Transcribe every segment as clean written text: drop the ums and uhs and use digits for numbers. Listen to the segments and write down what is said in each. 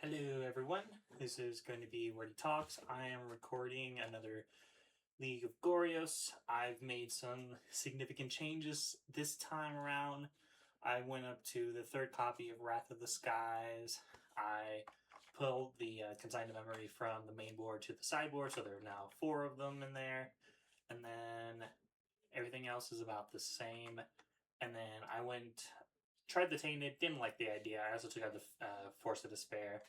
Hello everyone, this is going to be Where He Talks. I am recording another League of Goryos. I've made some significant changes this time around. I went up to the third copy of Wrath of the Skies. I pulled the consigned memory from the main board to the sideboard, so there are now 4 of them in there. And then everything else is about the same. And then I tried the Tainted, didn't like the idea. I also took out the Force of Despair.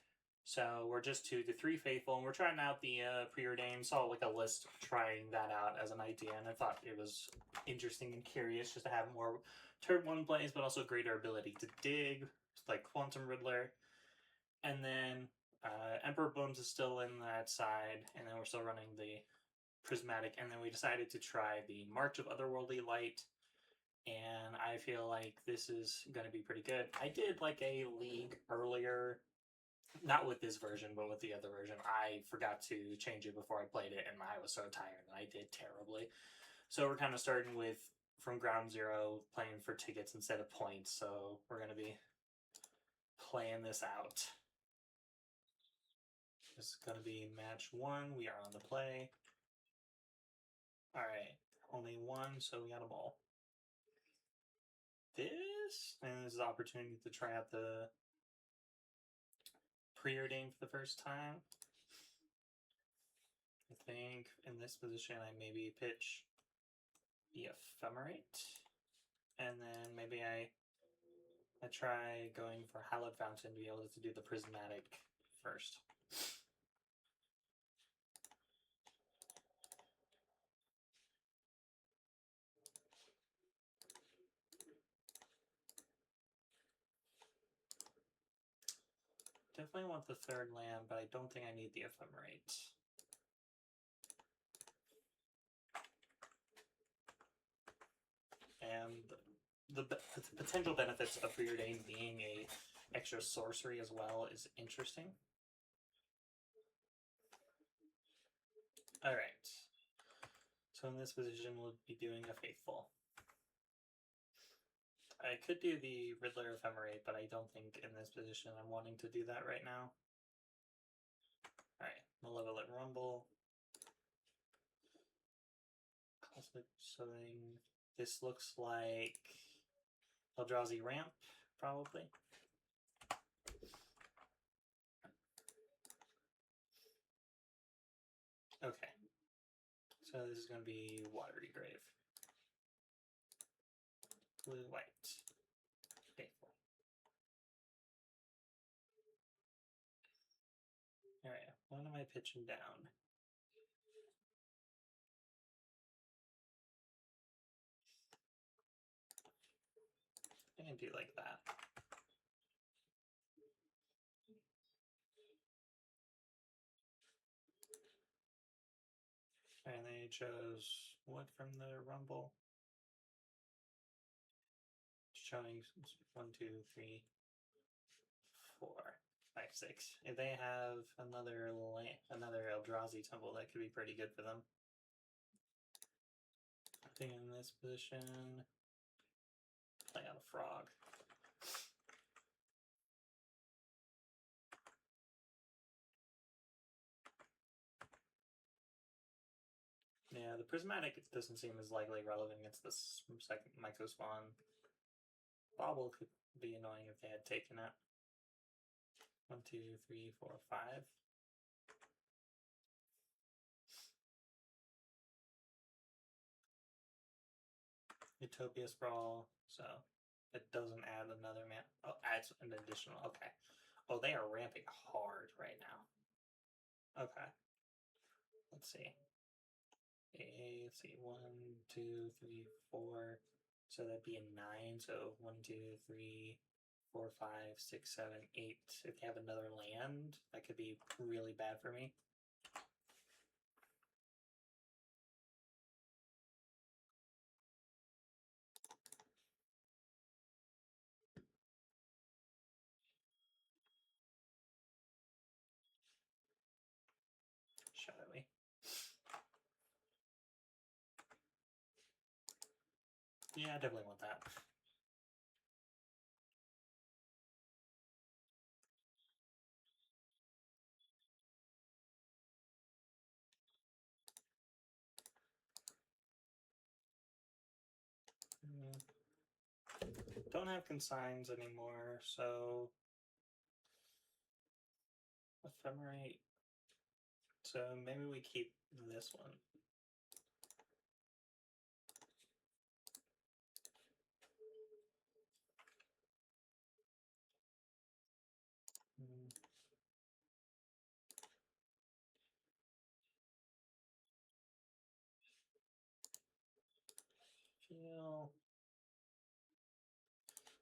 So we're just to the 3 Faithful, and we're trying out the Preordained. Saw like a list trying that out as an idea, and I thought it was interesting and curious just to have more turn 1 plays, but also greater ability to dig, like Quantum Riddler. And then Emperor Bones is still in that side, and then we're still running the Prismatic, and then we decided to try the March of Otherworldly Light, and I feel like this is going to be pretty good. I did like a league earlier, not with this version, but with the other version. I forgot to change it before I played it, and I was so tired, and I did terribly. So we're kind of starting with from ground zero, playing for tickets instead of points. So we're going to be playing this out. This is going to be match 1. We are on the play. All right, only 1, so we got a ball. This is an opportunity to try out the Preordained for the first time. I think in this position I maybe pitch the Ephemerate, and then maybe I try going for Hallowed Fountain to be able to do the Prismatic first. Definitely want the 3rd land, but I don't think I need the Ephemerate. And the potential benefits of Preordained being a extra sorcery as well is interesting. Alright. So in this position, we'll be doing a Faithful. I could do the Riddler Ephemerate, but I don't think in this position I'm wanting to do that right now. Alright, Malevolent Rumble. Cosmic Sowing. This looks like Eldrazi Ramp, probably. Okay. So this is going to be Watery Grave. Blue-white. Faithful. Alright, what am I pitching down? I can do like that. And they chose what from the Rumble? Showing 1, 2, 3, 4, 5, 6. If they have another Eldrazi temple, that could be pretty good for them. I think in this position, play out a Frog. Yeah, the Prismatic doesn't seem as likely relevant against this second Myco Spawn. Bobble could be annoying if they had taken it. 1, 2, 3, 4, 5. Utopia Sprawl, so it doesn't add another man. Oh, adds an additional. Okay. Oh, they are ramping hard right now. Okay. Let's see. Let's see. 1, 2, 3, 4. So that'd be a 9. So 1, 2, 3, 4, 5, 6, 7, 8. If they have another land, that could be really bad for me. Shadowy. Yeah, I definitely want that. don't have consigns anymore, so ephemerate. So maybe we keep this one.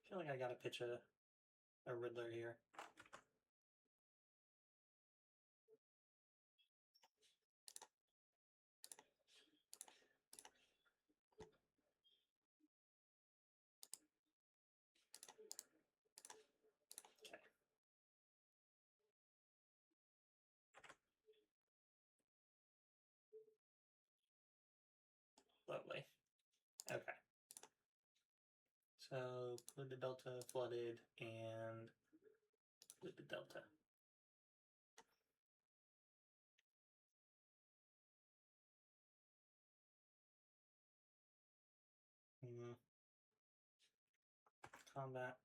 Feel like I gotta pitch a Riddler here. Okay. Lovely. Okay. So Polluted Delta, Flooded, and Polluted Delta. Combat.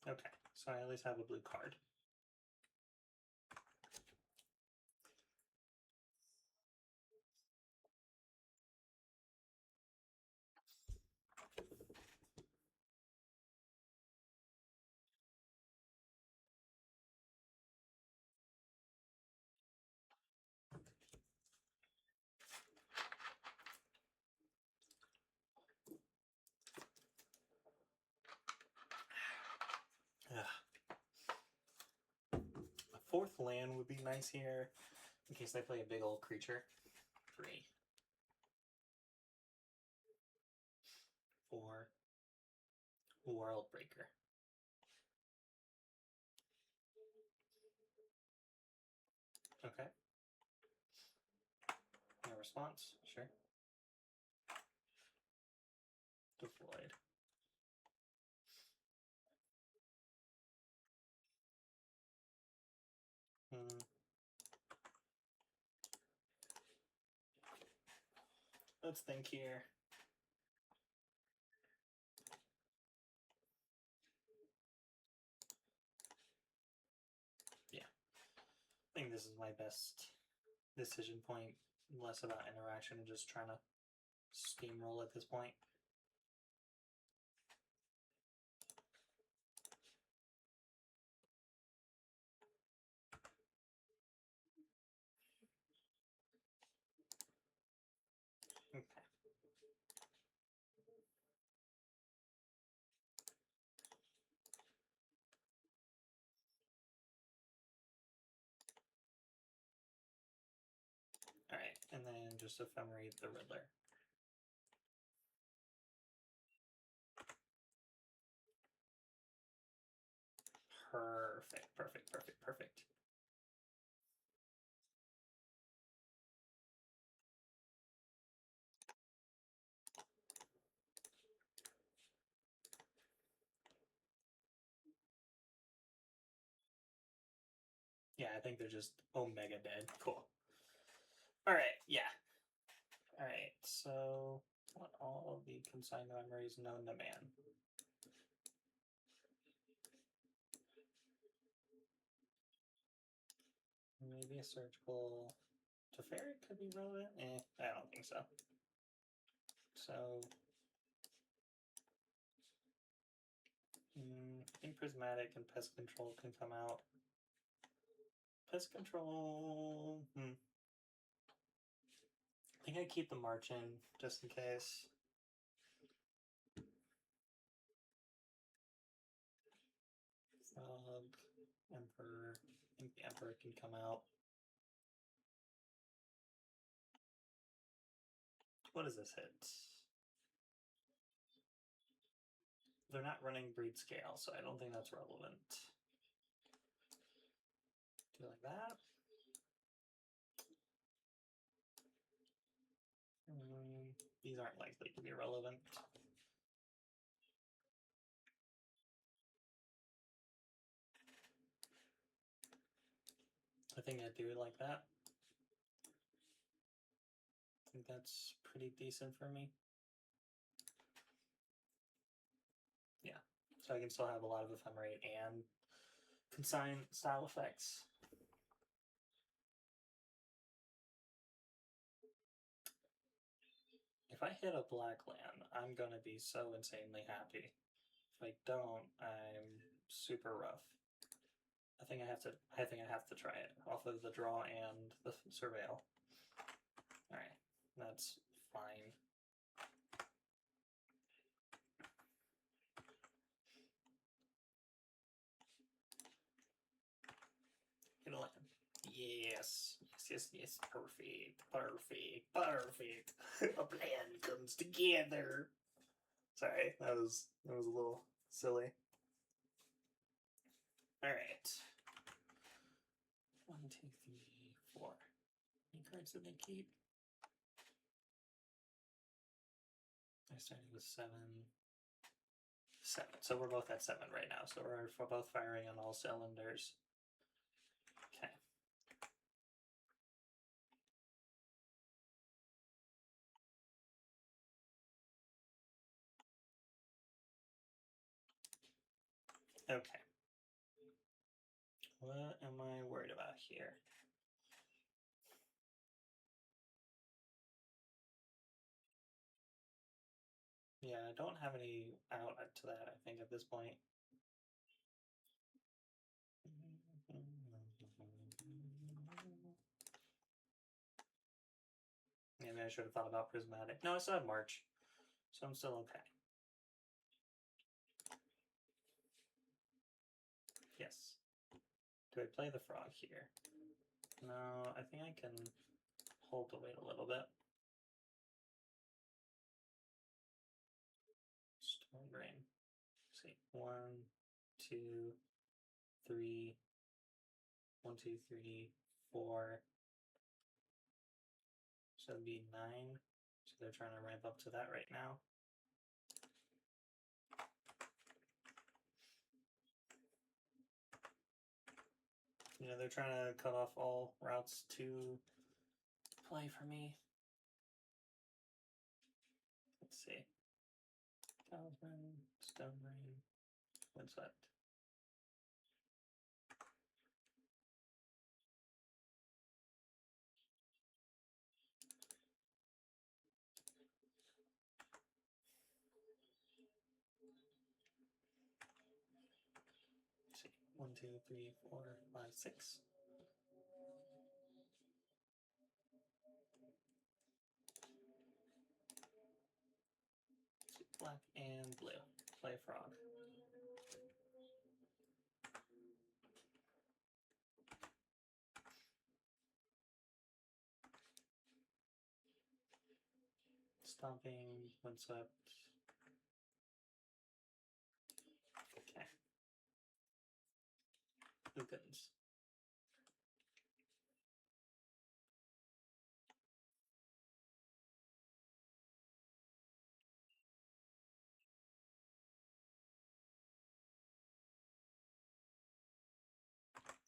Okay, so I at least have a blue card. A fourth land would be nice here, in case they play a big old creature. 3, 4, World Breaker. Okay. No response? Sure. Deployed. Let's think here. Yeah. I think this is my best decision point. Less about interaction and just trying to steamroll at this point. Okay. Alright, and then just ephemerate the Riddler. Perfect, perfect, perfect, perfect. Yeah, I think they're just Omega dead. Cool. Alright, yeah. Alright, so want all of the consigned memories known to man. Maybe a surgical Teferi could be relevant? I don't think so. So I think Prismatic and Pest Control can come out. Pest Control. I think I keep the March in just in case. Frog, Emperor. I think the Emperor can come out. What does this hit? They're not running breed scale, so I don't think that's relevant. Do like that. These aren't likely to be relevant. I think I'd do it like that. I think that's pretty decent for me. Yeah, so I can still have a lot of ephemerate and consign style effects. If I hit a black land, I'm gonna be so insanely happy. If I don't, I'm super rough. I think I have to try it off of the draw and the surveil. Alright, that's fine. Hit a land. Yes. Yes. Perfect. A plan comes together. Sorry, that was a little silly. Alright. 1, 2, 3, 4. Any cards that they keep? I started with 7. 7. So we're both at 7 right now. So we're both firing on all cylinders. Okay. Okay. What am I worried about here? Yeah, I don't have any out to that, I think, at this point. Maybe I should have thought about Prismatic. No, I still have March, so I'm still okay. Yes. Do I play the frog here? No, I think I can hold the weight a little bit. Storm Brain. Let's see. 1, 2, 3. 1, 2, 3, 4. So it'd be 9. So they're trying to ramp up to that right now. You know, they're trying to cut off all routes to play for me. Let's see. Talisman, Stone Brain, Windswept. Let's see. 1, 2, 3, 4, 5, 6. Black and blue. Play frog. Stomping, Windswept. Okay. Opens.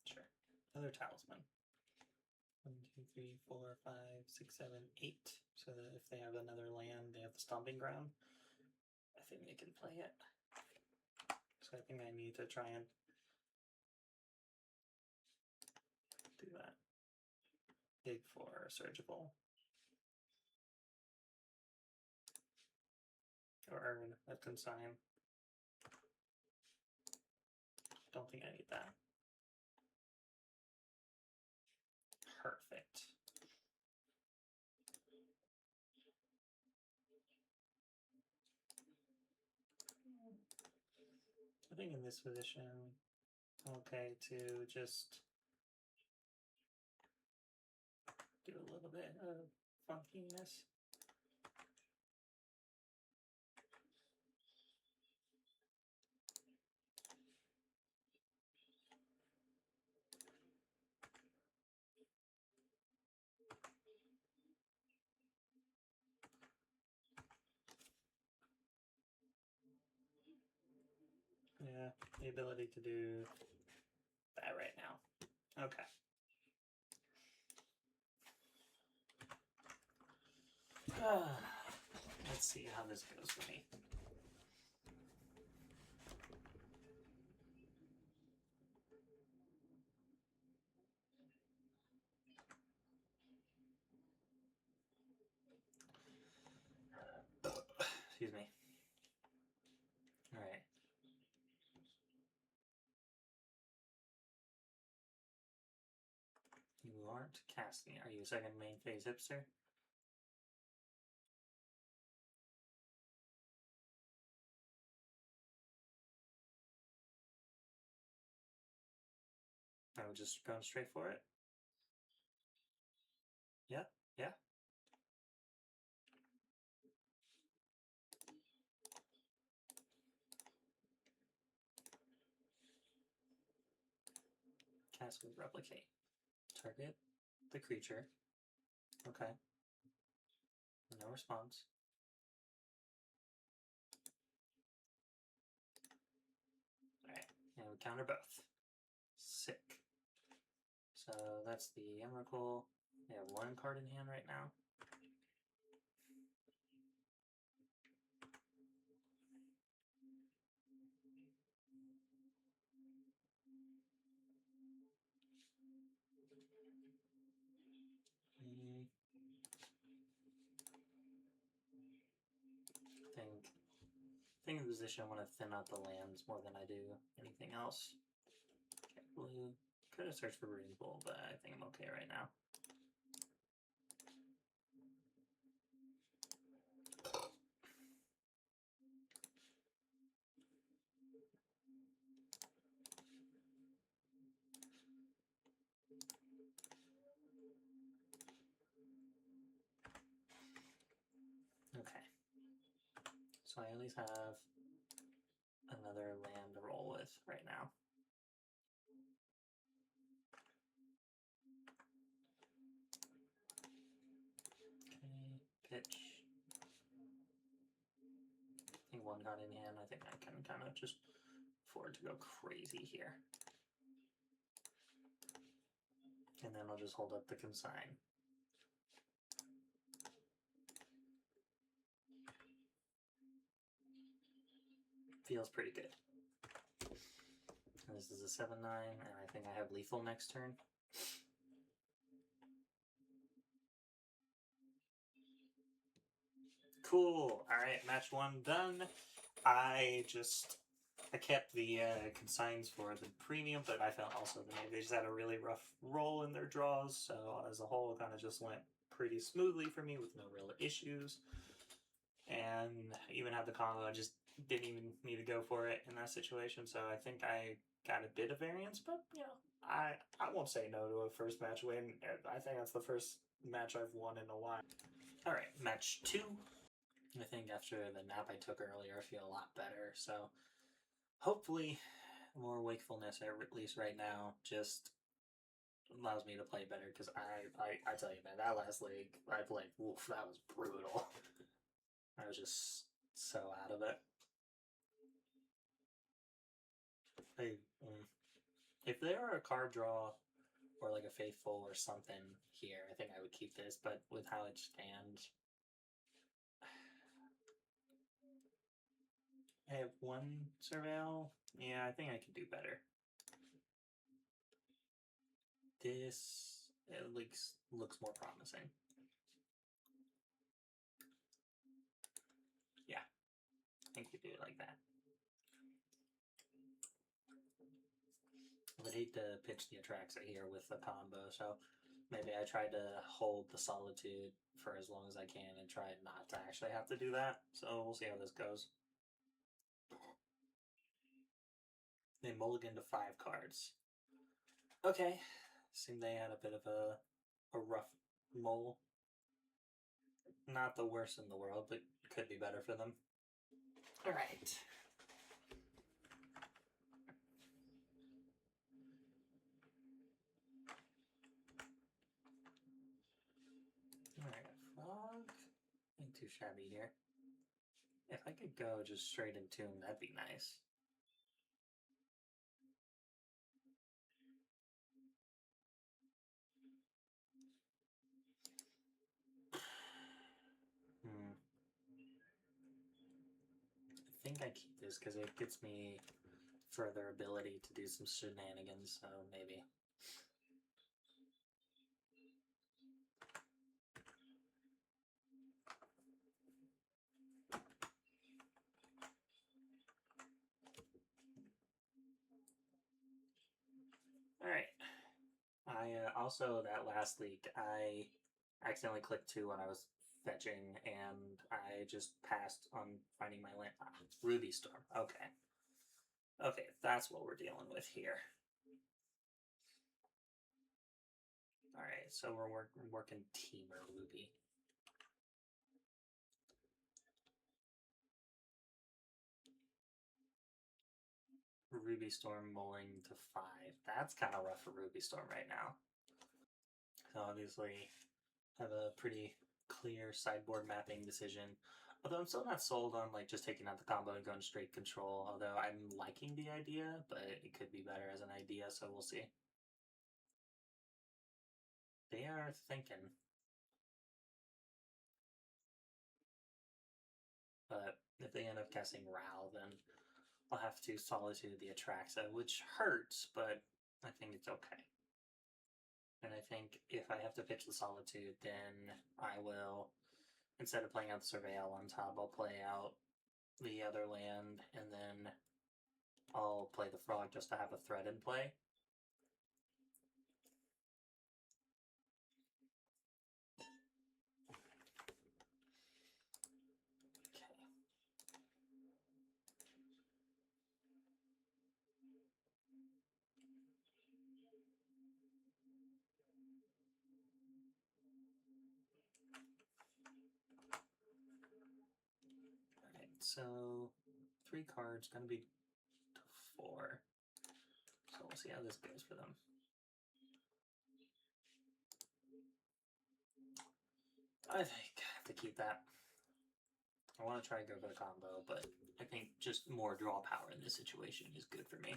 Sure. Another talisman. 1, 2, 3, 4, 5, 6, 7, 8. So that if they have another land, they have the stomping ground. I think they can play it. So I think I need to try and do that. Dig for surgical. Or a consign. Don't think I need that. Perfect. I think in this position, okay to just do a little bit of funkiness. the ability to do that right now. Okay. Let's see how this goes for me. Excuse me. Alright. You aren't casting. Are you a second main phase hipster? I would just going straight for it. Yeah, yeah. Cast with replicate. Target the creature. Okay. No response. Alright, and we counter both. Sick. So that's the Emrakul. We have one card in hand right now. Think in the position I want to thin out the lands more than I do anything else. Okay, blue. Could have searched for Rainbow, but I think I'm okay right now. Okay. So I at least have another land to roll with right now. Okay, pitch. I think one got in hand. I think I can kind of just afford to go crazy here. And then I'll just hold up the consign. Feels pretty good. And this is a 7/9, and I think I have lethal next turn. Cool. Alright, match 1 done. I kept the consigns for the premium, but I felt also that they just had a really rough roll in their draws, so as a whole, kind of just went pretty smoothly for me with no real issues. And even had the combo, I just didn't even need to go for it in that situation, so I think I got a bit of variance, but, you know, I won't say no to a first match win. I think that's the first match I've won in a while. Alright, match 2. I think after the nap I took earlier, I feel a lot better, so hopefully more wakefulness, at least right now, just allows me to play better, because I tell you, man, that last league I played, oof, that was brutal. I was just so out of it. If there were a card draw or like a faithful or something here, I think I would keep this, but with how it stands, I have 1 surveil. Yeah, I think I can do better. This looks more promising. Yeah, I think we do it like that. I would hate to pitch the Atraxa here with the combo, so maybe I try to hold the Solitude for as long as I can and try not to actually have to do that. So we'll see how this goes. They mulligan to 5 cards. Okay. Seemed they had a bit of a rough mull. Not the worst in the world, but could be better for them. Alright. Alright, Frog. Ain't too shabby here. If I could go just straight into him, that'd be nice. think I keep this because it gets me further ability to do some shenanigans, so maybe. Alright. I also, that last leak, I accidentally clicked 2 when I was fetching, and I just passed on finding my land. Ah, Ruby Storm. Okay. Okay, that's what we're dealing with here. Alright, so we're working Temur Ruby. Ruby Storm mulling to 5. That's kind of rough for Ruby Storm right now. So obviously, have a pretty clear sideboard mapping decision. Although I'm still not sold on like just taking out the combo and going straight control. Although I'm liking the idea, but it could be better as an idea, so we'll see. They are thinking. But if they end up casting Ral, then I'll have to Solitude the Atraxa, which hurts, but I think it's okay. And I think if I have to pitch the Solitude, then I will, instead of playing out the Surveil on top, I'll play out the other land, and then I'll play the Frog just to have a threat in play. So 3 cards, gonna be to 4. So we'll see how this goes for them. I think I have to keep that. I want to try and go for the combo, but I think just more draw power in this situation is good for me.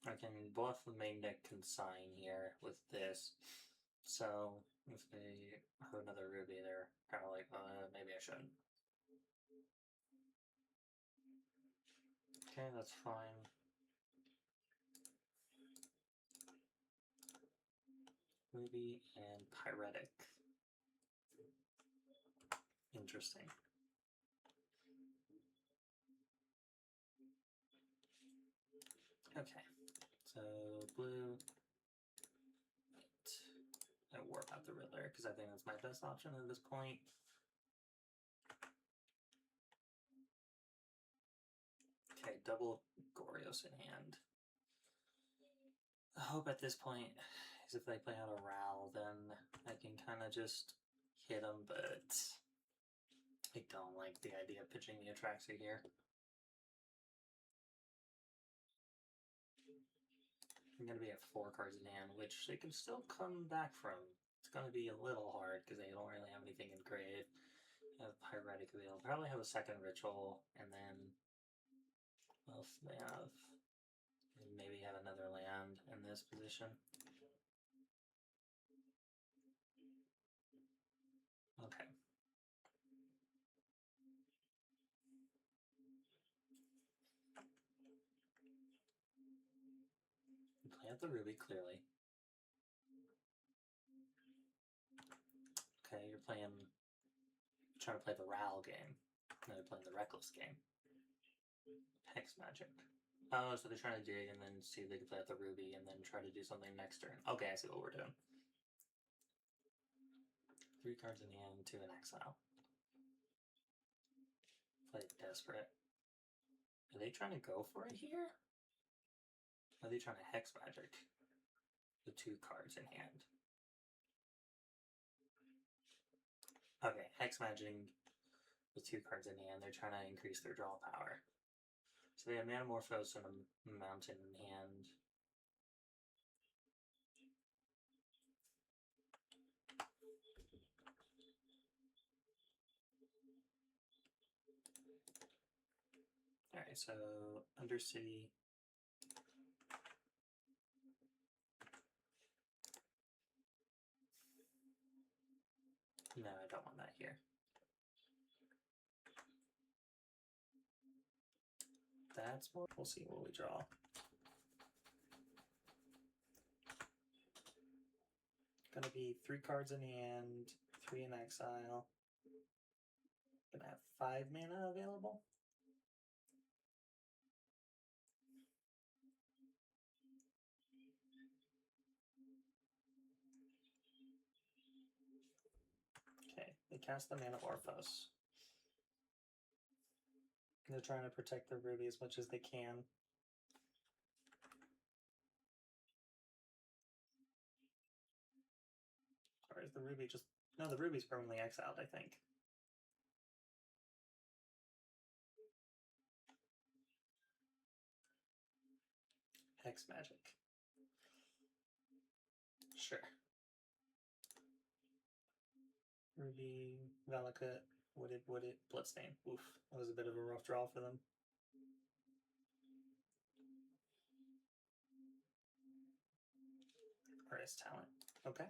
I can bluff the main deck Consign here with this. So if they have another Ruby, they're kind of like, maybe I shouldn't. Okay, that's fine. Ruby and Pyretic. Interesting. Okay, so blue. I warp out the Riddler because I think that's my best option at this point. Okay, double Goryos in hand. I hope at this point is if they play out a Ral, then I can kind of just hit them, but I don't like the idea of pitching the Atraxa here. I'm going to be at 4 cards in hand, which they can still come back from. It's going to be a little hard because they don't really have anything in grave. Have Pyretic, they'll probably have a second Ritual, and then what else do they have? Maybe have another land in this position. Okay. Play out the Ruby, clearly. Okay, you're trying to play the Ral game. No, you're playing the Reckless game. Hex Magic. Oh, so they're trying to dig and then see if they can play out the Ruby and then try to do something next turn. Okay, I see what we're doing. 3 cards in hand, 2 in exile. Play Desperate. Are they trying to go for it here? Or are they trying to Hex Magic the 2 cards in hand? Okay, Hex Magic with 2 cards in hand. They're trying to increase their draw power. So they have Manamorphose and a Mountain in hand. Alright, so Undercity. No, I don't want that here. That's more. We'll see what we draw. Gonna be 3 cards in hand, 3 in exile. Gonna have 5 mana available. Okay, they cast the Mana Orphos. They're trying to protect the ruby as much as they can. Or is the ruby just... No, the ruby's permanently exiled, I think. Hex magic. Sure. Ruby, Valakut, Wooded, Bloodstain. Oof, that was a bit of a rough draw for them. Artist talent. Okay.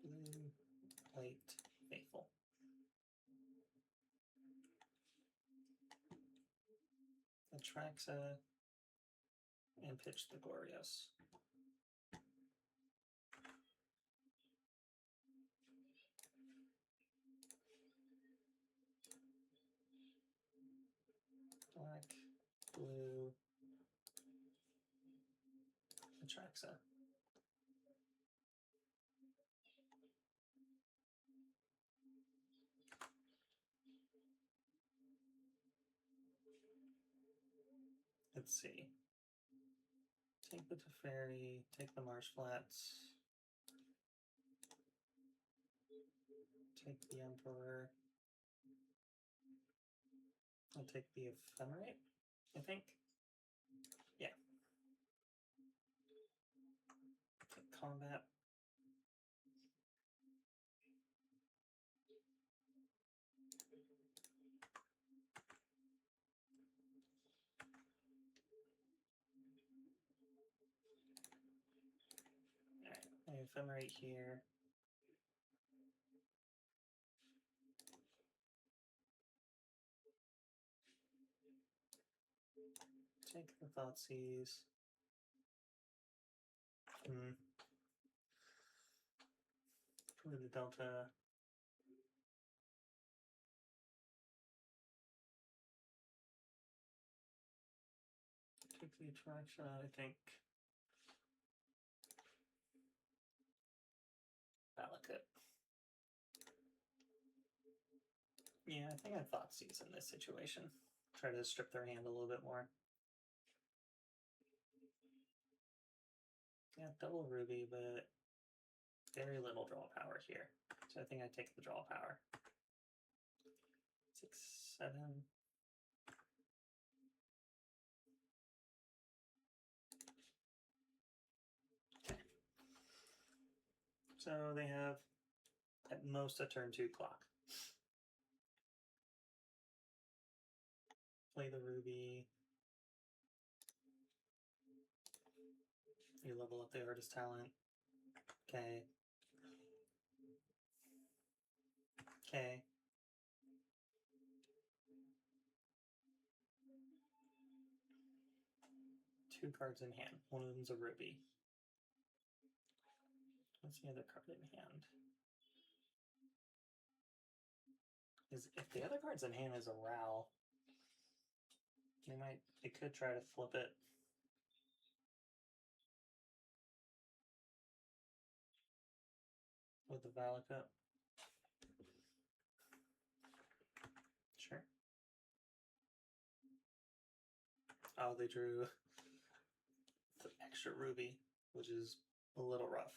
Blue, white, faithful. Atraxa and pitch the Goryos. Black, blue, Atraxa. Let's see. Take the Teferi, take the Marsh Flats, take the Emperor. I'll take the Ephemerate, I think. Yeah. Take combat. Alright, Ephemerate here. Take the Thoughtseize. Play the Delta. Take the Attraction, I think. Valakut. Yeah, I think I Thoughtseize in this situation. Try to strip their hand a little bit more. Yeah, double ruby, but very little draw power here. So I think I take the draw power. 6, 7. Okay. So they have at most a turn 2 clock. Play the ruby. You level up the artist talent. Okay. Okay. Two cards in hand. One of them's a ruby. What's the other card in hand? If the other card's in hand is a Ral, they could try to flip it. With the Valakut. Sure. Oh, they drew the extra ruby, which is a little rough.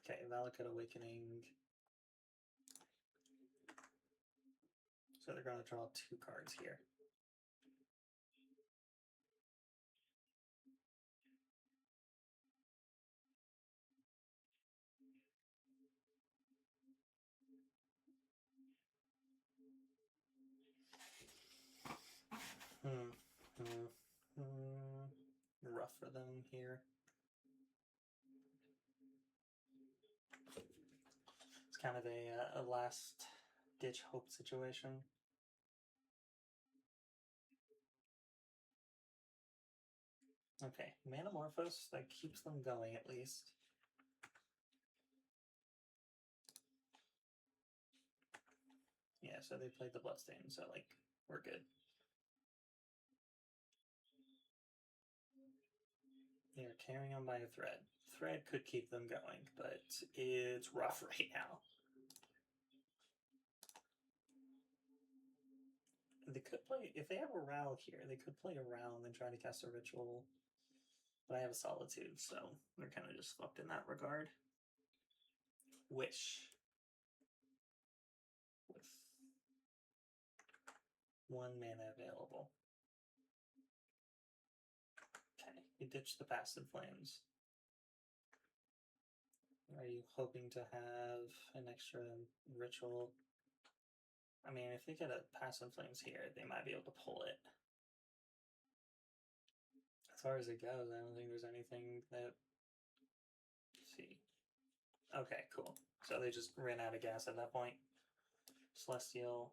Okay, Valakut Awakening. So they're going to draw 2 cards here. Rough for them here. It's kind of a last ditch hope situation. Okay, Manamorphose, that keeps them going at least. Yeah, so they played the Bloodstain, so like, we're good. They're carrying on by a thread. Thread could keep them going, but it's rough right now. They could play, if they have a Ral here, they could play a Ral and then try to cast a Ritual. But I have a Solitude, so they're kind of just fucked in that regard. Wish. With 1 mana available. Okay, you ditch the Passive Flames. Are you hoping to have an extra Ritual? I mean, if they get a Passive Flames here, they might be able to pull it. As far as it goes, I don't think there's anything that... Let's see. Okay, cool. So they just ran out of gas at that point. Celestial,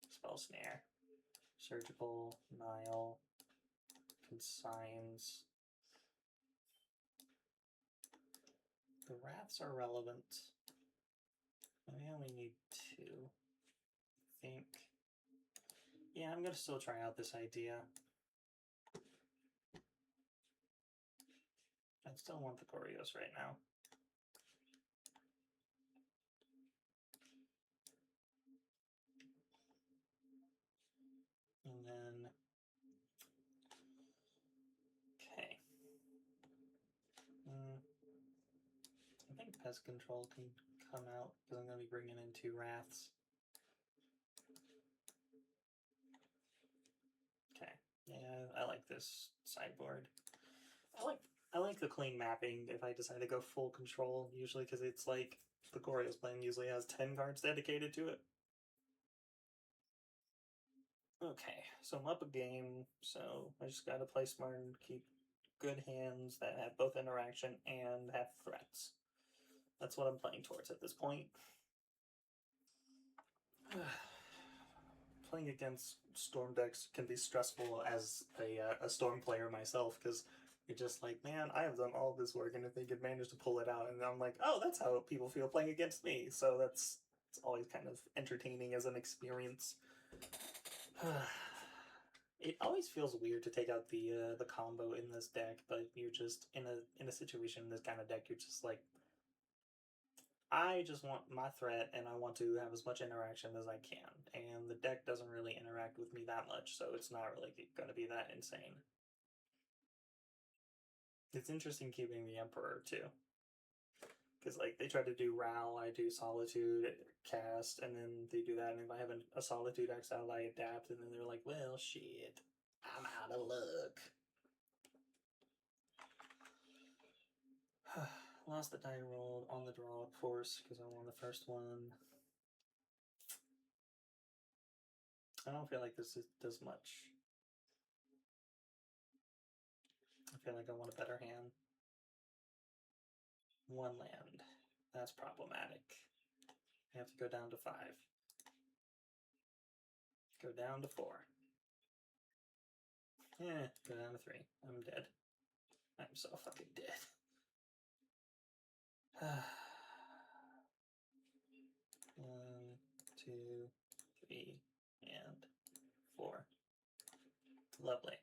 Spell Snare, Surgical, Nile, Consigns. The Wraths are relevant. We only need 2. I think. Yeah, I'm gonna still try out this idea. I still want the Goryos right now. And then, okay. I think Pest Control can come out because I'm going to be bringing in 2 Wraths. Okay, yeah, I like this sideboard. I like the clean mapping if I decide to go full control, usually because it's like the Goryo's plan usually has 10 cards dedicated to it. Okay, so I'm up a game, so I just gotta play smart and keep good hands that have both interaction and have threats. That's what I'm playing towards at this point. Playing against Storm decks can be stressful as a Storm player myself, because you're just like, man, I have done all this work, and if they could manage to pull it out, and I'm like, oh, that's how people feel playing against me. So it's always kind of entertaining as an experience. It always feels weird to take out the combo in this deck, but you're just in a situation in this kind of deck, you're just like, I just want my threat and I want to have as much interaction as I can. And the deck doesn't really interact with me that much, so it's not really going to be that insane. It's interesting keeping the Emperor too. Because like they try to do Ral, I do Solitude, cast, and then they do that. And if I have a Solitude exile, I adapt, and then they're like, well, shit, I'm out of luck. Lost the die rolled on the draw, of course, because I won the first one. I don't feel like this does much. I feel like I want a better hand. 1 land. That's problematic. I have to go down to 5. Go down to 4. Yeah, go down to 3. I'm dead. I'm so fucking dead. 1, 2, 3, and 4. Lovely.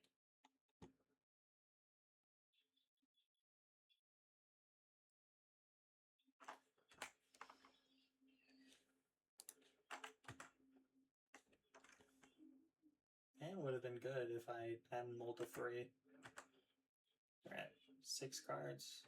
It would have been good if I hadn't mulled a 3. We're at 6 cards.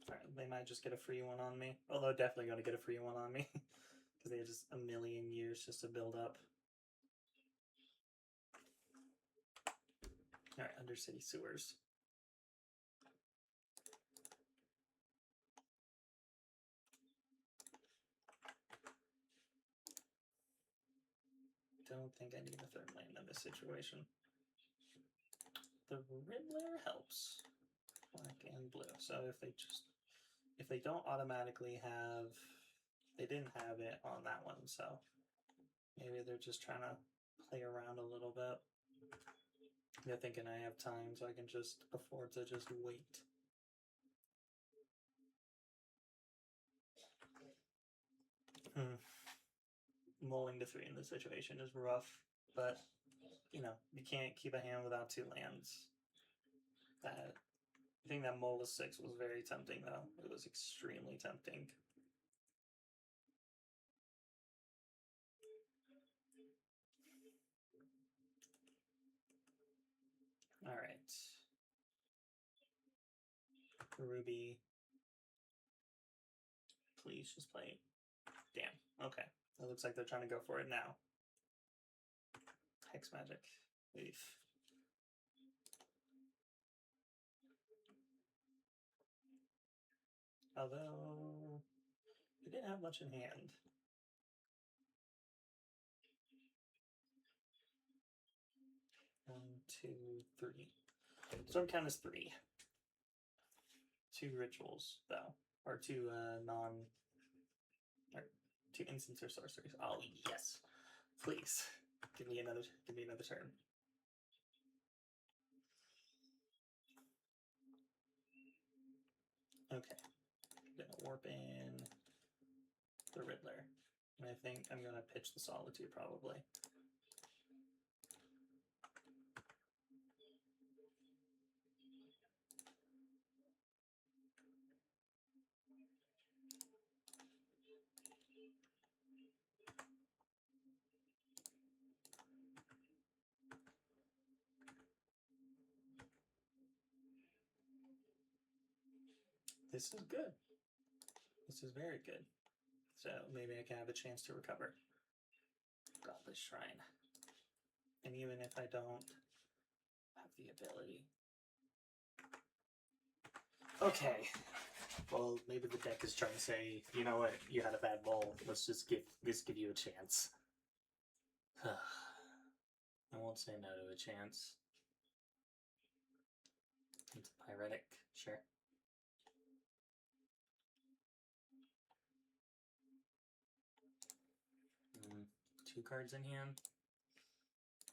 Alright, they might just get a free one on me. Although definitely going to get a free one on me. Because they have just a million years just to build up. Alright, Undercity Sewers. don't think I need a third land in this situation. The Riddler helps. Black and blue. So if they don't automatically have, they didn't have it on that one, so maybe they're just trying to play around a little bit. They're thinking I have time, so I can just afford to just wait. Mulling to 3 in this situation is rough, but you know, you can't keep a hand without 2 lands. I think that mull to 6 was very tempting, though. It was extremely tempting. All right. Ruby. Please just play. Damn. Okay. It looks like they're trying to go for it now. Hex magic. Leaf. Although they didn't have much in hand. One, two, three. Storm count is 3. 2 rituals, though. Or 2 or 2 instants or sorceries. Oh yes. Please. Give me another turn. Okay. I'm gonna warp in the Riddler. And I think I'm gonna pitch the Solitude probably. This is good. This is very good. So maybe I can have a chance to recover. Godless Shrine. And even if I don't have the ability. Okay. Well, maybe the deck is trying to say, you know what, you had a bad bowl. Let's just give you a chance. I won't say no to a chance. It's a Pyretic, sure. Two cards in hand.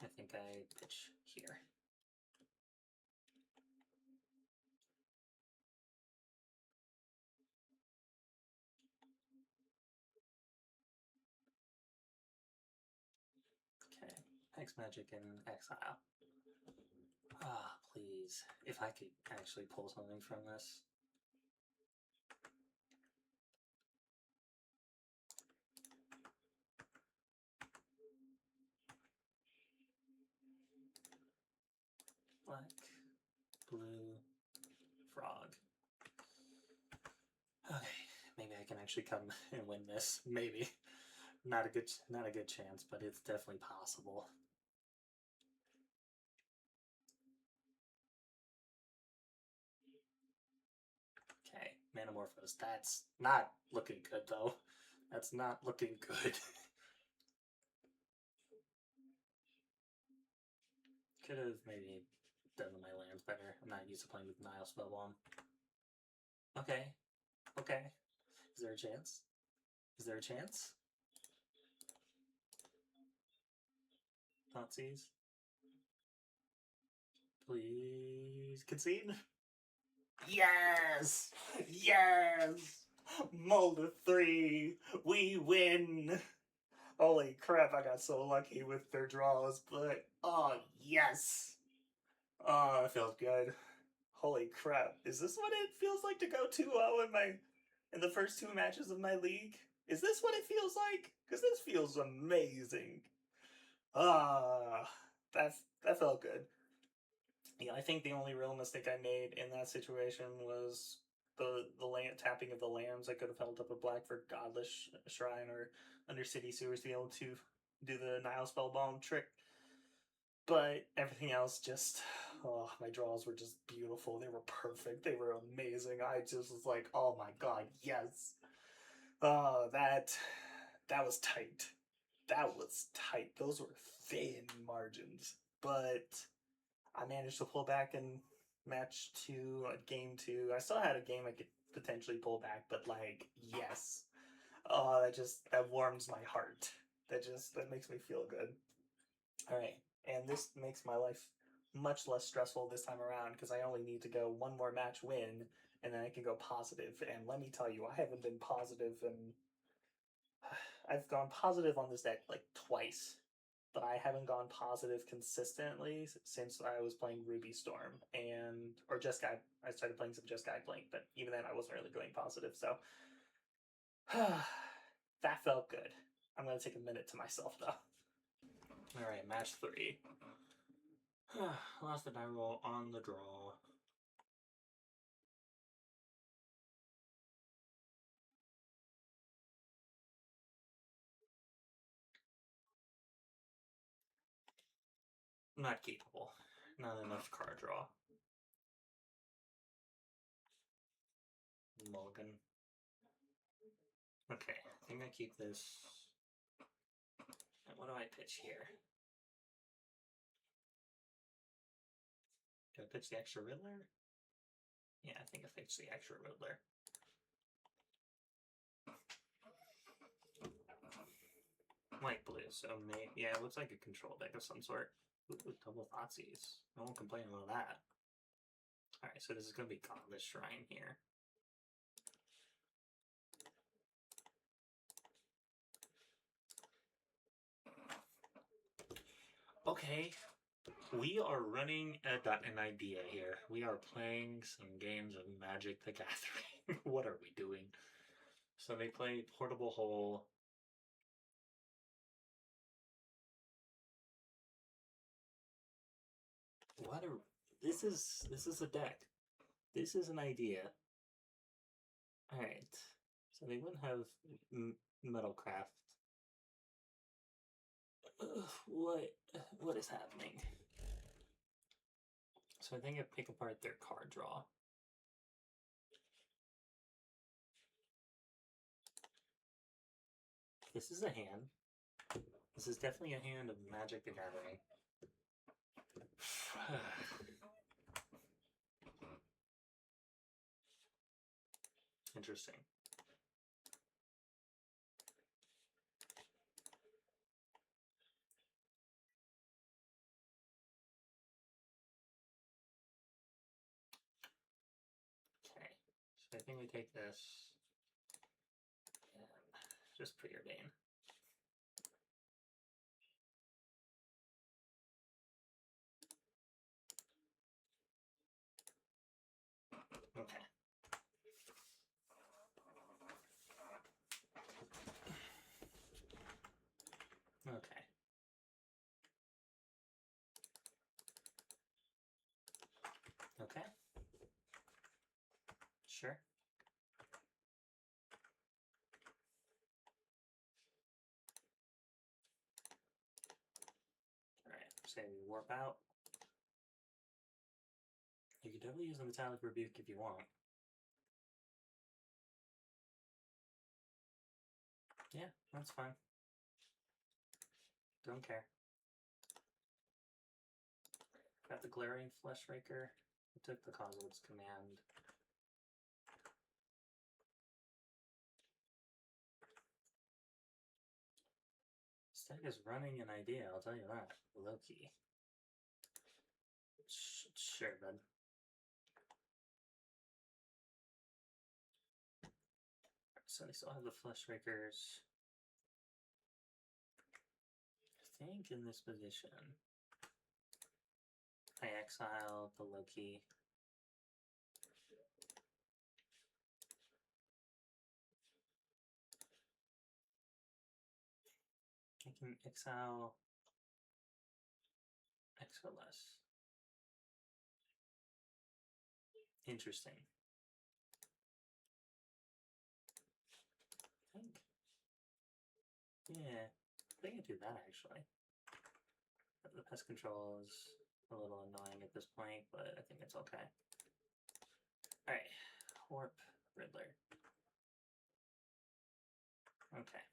I think I pitch here. Okay, Hex Magic and Exile. Ah, please. If I could actually pull something from this. Black, blue, frog. Okay, maybe I can actually come and win this. Maybe. Not a good chance, but it's definitely possible. Okay, Manamorphose. That's not looking good, though. That's not looking good. Could have maybe done my lands better. I'm not used to playing with Nile Spellbomb. Okay. Okay. Is there a chance? Is there a chance? Nazis. Please concede. Yes! Yes! Mulder 3! We win! Holy crap, I got so lucky with their draws, but oh yes! Oh, it feels good. Holy crap. Is this what it feels like to go 2-0 in the first 2 matches of my league? Is this what it feels like? Because this feels amazing. That felt good. Yeah, I think the only real mistake I made in that situation was the land tapping of the lands. I could have held up a black for Godless Shrine or Undercity Sewers to be able to do the Nile Spellbomb trick. But everything else just, oh, my draws were just beautiful. They were perfect. They were amazing. I just was like, oh my god, yes. That was tight. that was tight. Those were thin margins. But I managed to pull back in match 2, game 2. I still had a game I could potentially pull back, but like, yes. Oh, that warms my heart. That makes me feel good. Alright, and this makes my life much less stressful this time around because I only need to go one more match win and then I can go positive. And let me tell you, I haven't been positive and I've gone positive on this deck like twice, but I haven't gone positive consistently since I was playing Ruby Storm or Just Guide. I started playing some Just Guide Blink, but even then I wasn't really going positive, so that felt good. I'm gonna take a minute to myself though. Alright, match 3. Lost the die roll on the draw. Not capable. Not enough card draw. Mulligan. Okay, I think I keep this. And what do I pitch here? Do I pitch the extra Riddler? Yeah, I think I pitch the extra Riddler. White blue, so maybe, yeah, it looks like a control deck of some sort. Ooh, double Thoughtseize. No one complain about that. Alright, so this is going to be Godless Shrine here. Okay, we are running an idea here. We are playing some games of Magic the Gathering. What are we doing? So they play Portable Hole. This is a deck. This is an idea. Alright. So they wouldn't have Metalcraft. What is happening? So I think I pick apart their card draw. This is a hand. This is definitely a hand of Magic the Gathering. Interesting. Okay, so I think we take this and just preordain. Okay. Okay. Okay. Sure. Alright, say we warp out. You could definitely use the Metallic Rebuke if you want. Yeah, that's fine. Don't care. Got the Glaring Fleshraker. I took the Cosmos command. This deck is running an idea, I'll tell you that. Low-key. Sure, bud. So they still have the Fleshrakers. I think in this position, I exile the Loki. I can exile extra less. Interesting. I think. Yeah, I think I do that actually. The pest control is a little annoying at this point, but I think it's okay. Alright, Warp Riddler. Okay.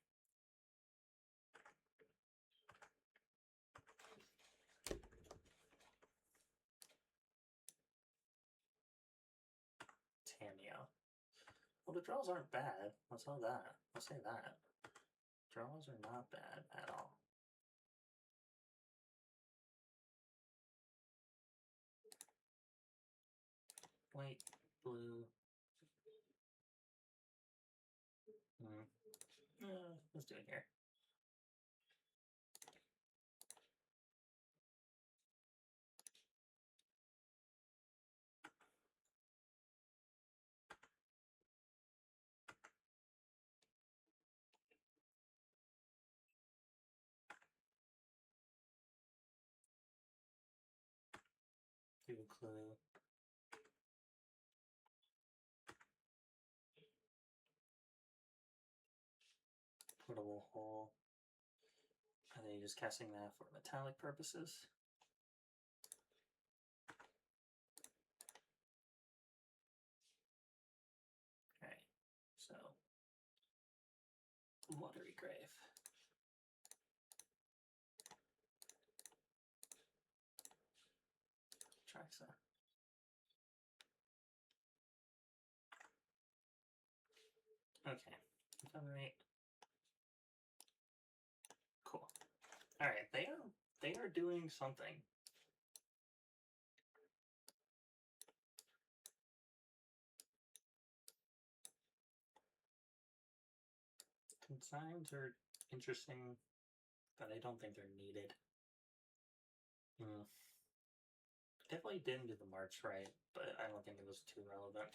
Well, the draws aren't bad. I'll tell that. I'll say that. Draws are not bad at all. White, blue. Let's do it here. Do a clue. Portable hole. Are they just casting that for metallic purposes? Okay, so watery grave. Tracks that. Okay, Federate. Cool. All right, they are doing something. Consigns are interesting, but I don't think they're needed. Definitely didn't do the march right, but I don't think it was too relevant.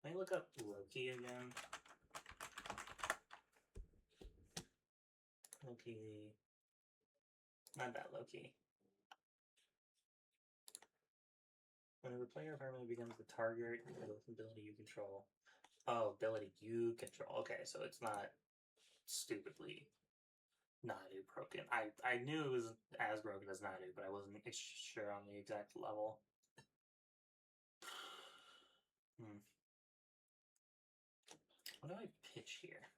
Let me look up Loki again. Loki. Not that Loki. Whenever a player permanently becomes the target, ability you control. Oh, ability you control. Okay, so it's not stupidly Nadu broken. I knew it was as broken as Nadu, but I wasn't sure on the exact level. What do I pitch here?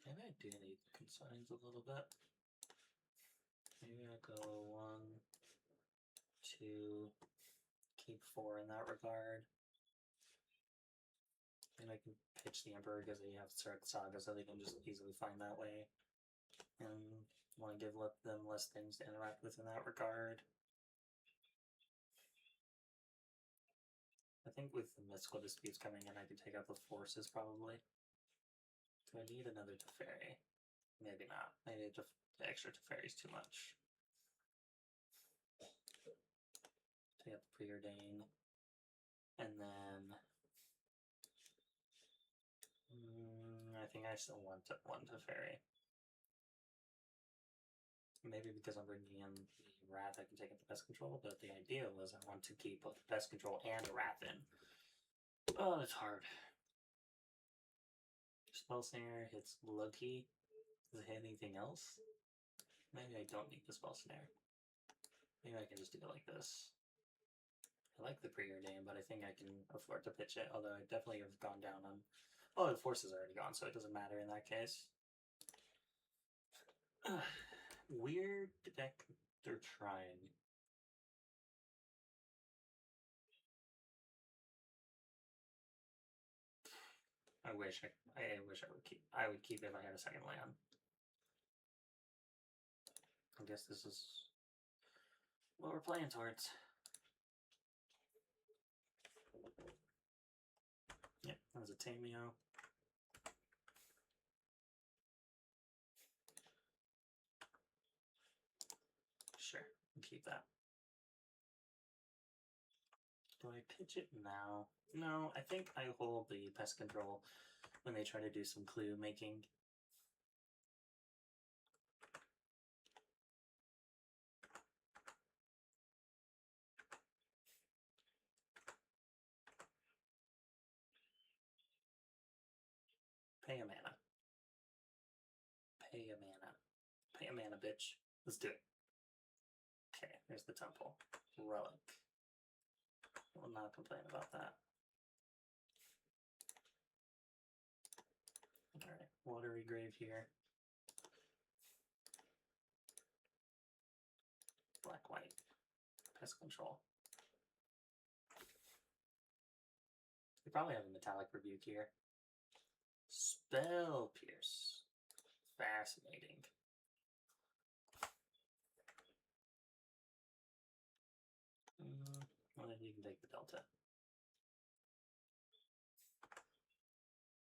Maybe I do need consigns a little bit. Maybe I go 1, 2, keep 4 in that regard. And I can pitch the Emperor because they have Cirque Saga, so they can just easily find that way. And want to give them less things to interact with in that regard. I think with the Mystical Disputes coming in, I can take out the Forces probably. Do I need another Teferi? Maybe not. Maybe the extra Teferi is too much. Take out the Preordain. And then I think I still want one Teferi. Maybe because I'm bringing in the Wrath, I can take out the Pest Control, but the idea was I want to keep both Pest Control and a Wrath in. Oh, it's hard. Spell Snare hits Loki. Does it hit anything else? Maybe I don't need the Spell Snare. Maybe I can just do it like this. I like the Preordain, but I think I can afford to pitch it, although I definitely have gone down on... Oh, the Force is already gone, so it doesn't matter in that case. Weird deck they're trying. I wish I would keep it if I had a second land. I guess this is what we're playing towards. Yep, that was a Tameo. Sure, keep that. Do I pitch it now? No, I think I hold the Pest Control when they try to do some clue making. Pay a mana. Pay a mana. Pay a mana, bitch. Let's do it. Okay, there's the Temple. Relic. Will not complain about that. Alright, Watery Grave here. Black, white. pest control. We probably have a metallic rebuke here. Spell pierce. Fascinating. Well, then you can take the delta.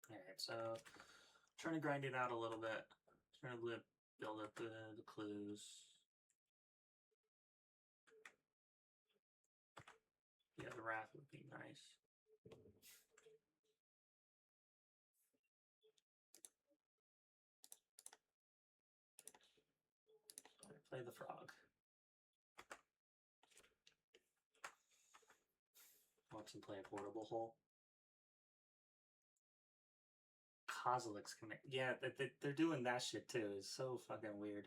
Alright, so trying to grind it out a little bit. Trying to build up the clues. Yeah, the wrath would be nice. Play the frog. Watch him play a portable hole. Kozilek's command. Yeah, they're doing that shit too. It's so fucking weird.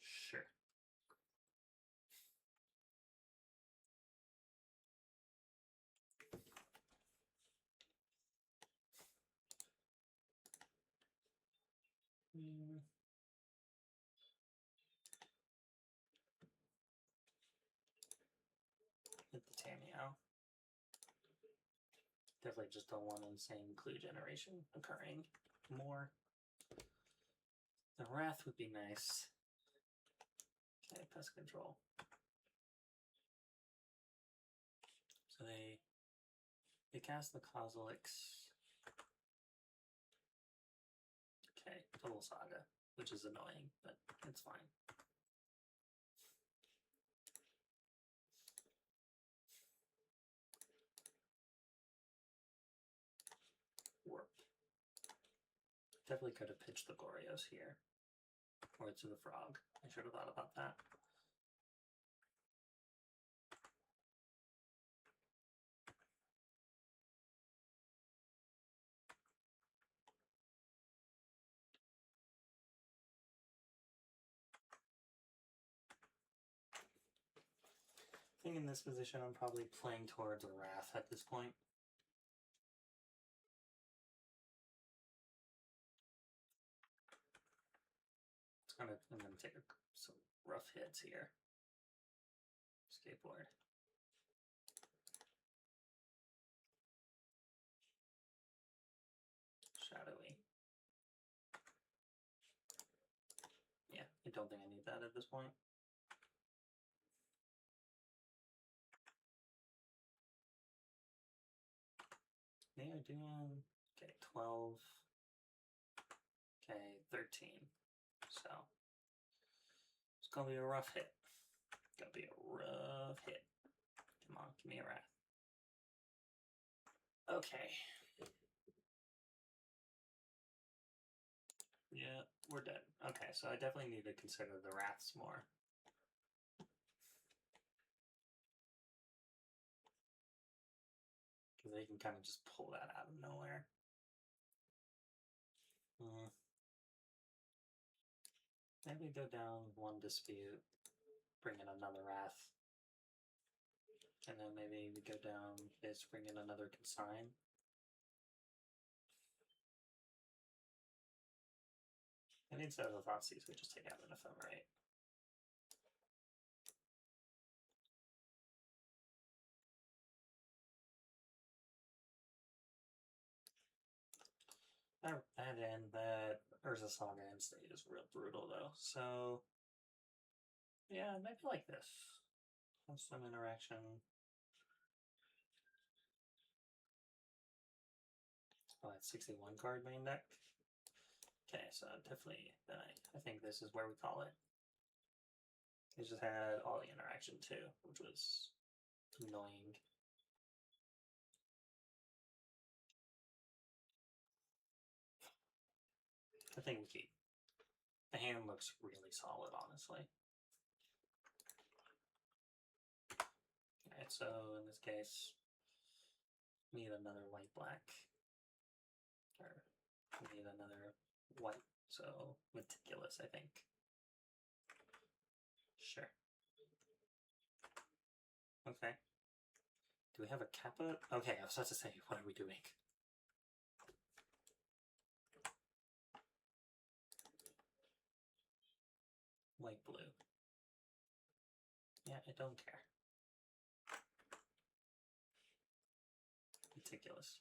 Sure. Hit the Tameo. Definitely just don't want insane clue generation occurring more. The Wrath would be nice. Okay, pest control. So they cast the Kozilek's. Okay, Total Saga, which is annoying, but it's fine. Warp. Definitely could have pitched the Goryos here. Or to the frog. I should have thought about that. I think in this position I'm probably playing towards a Wrath at this point. I'm gonna take some rough hits here. Skateboard. Shadowy. Yeah, I don't think I need that at this point. They are doing, okay, 12. Okay, 13. So, it's gonna be a rough hit. Gonna be a rough hit. Come on, give me a Wrath. Okay. Yeah, we're dead. Okay, so I definitely need to consider the Wraths more. Because they can kind of just pull that out of nowhere. Maybe go down one Dispute, bring in another Wrath. And then maybe we go down this, bring in another Consign. And instead of the Thoughtseize, we just take out an Ephemerate. That end, that Urza Saga end state is real brutal though. So, yeah, it might be like this. Have some interaction. Oh, that's 61 card main deck. Okay, so definitely, I think this is where we call it. It just had all the interaction too, which was annoying. I think we keep. The hand looks really solid, honestly. Alright, so in this case, need another white-black. Or need another white, so Meticulous, I think. Sure. Okay. Do we have a Kappa? Okay, I was about to say, what are we doing? Light blue. Yeah, I don't care. Ridiculous.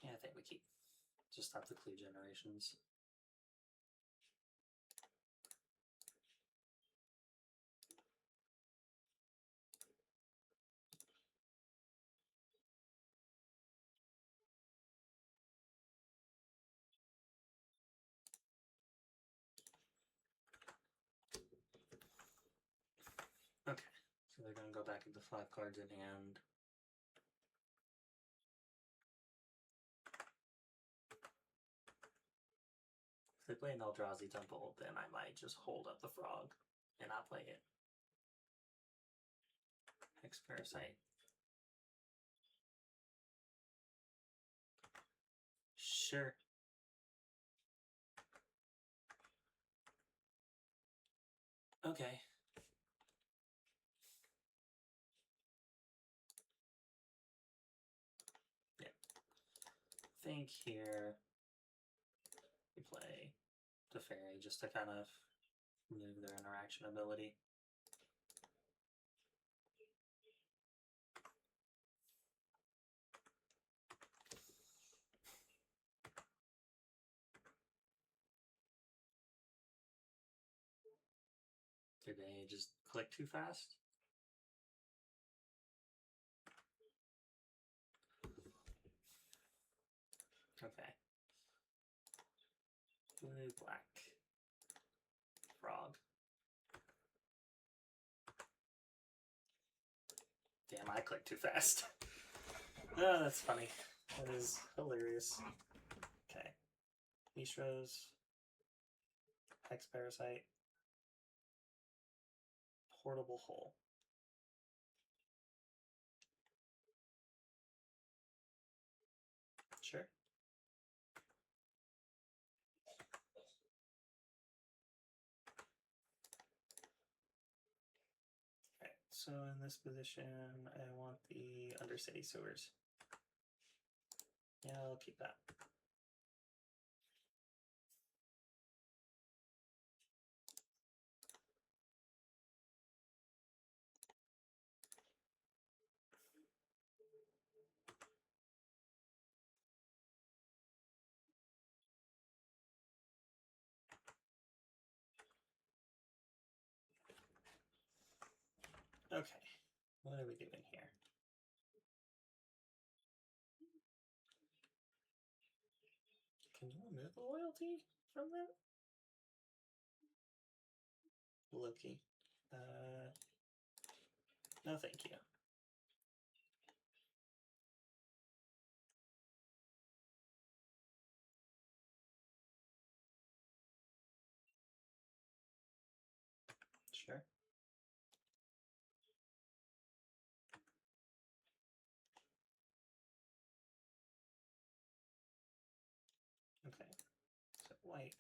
Yeah, I think we keep. Just stop the clue generations. Okay, so they're gonna go back into 5 cards in hand. If they play an Eldrazi Temple, then I might just hold up the frog and not play it. Hex Parasite. Sure. Okay. Yeah. I think here we play the fairy just to kind of remove their interaction ability. Did they just click too fast? Okay. Blue, black. Frog. Damn, I clicked too fast. Oh, that's funny. That is hilarious. Okay. Mistros. Hex Parasite. Portable Hole. Sure. Alright, so in this position, I want the Undercity Sewers. Yeah, I'll keep that. Okay, what are we doing here? Can you remove the loyalty from that? Loki. No thank you. Sure. Okay, so white.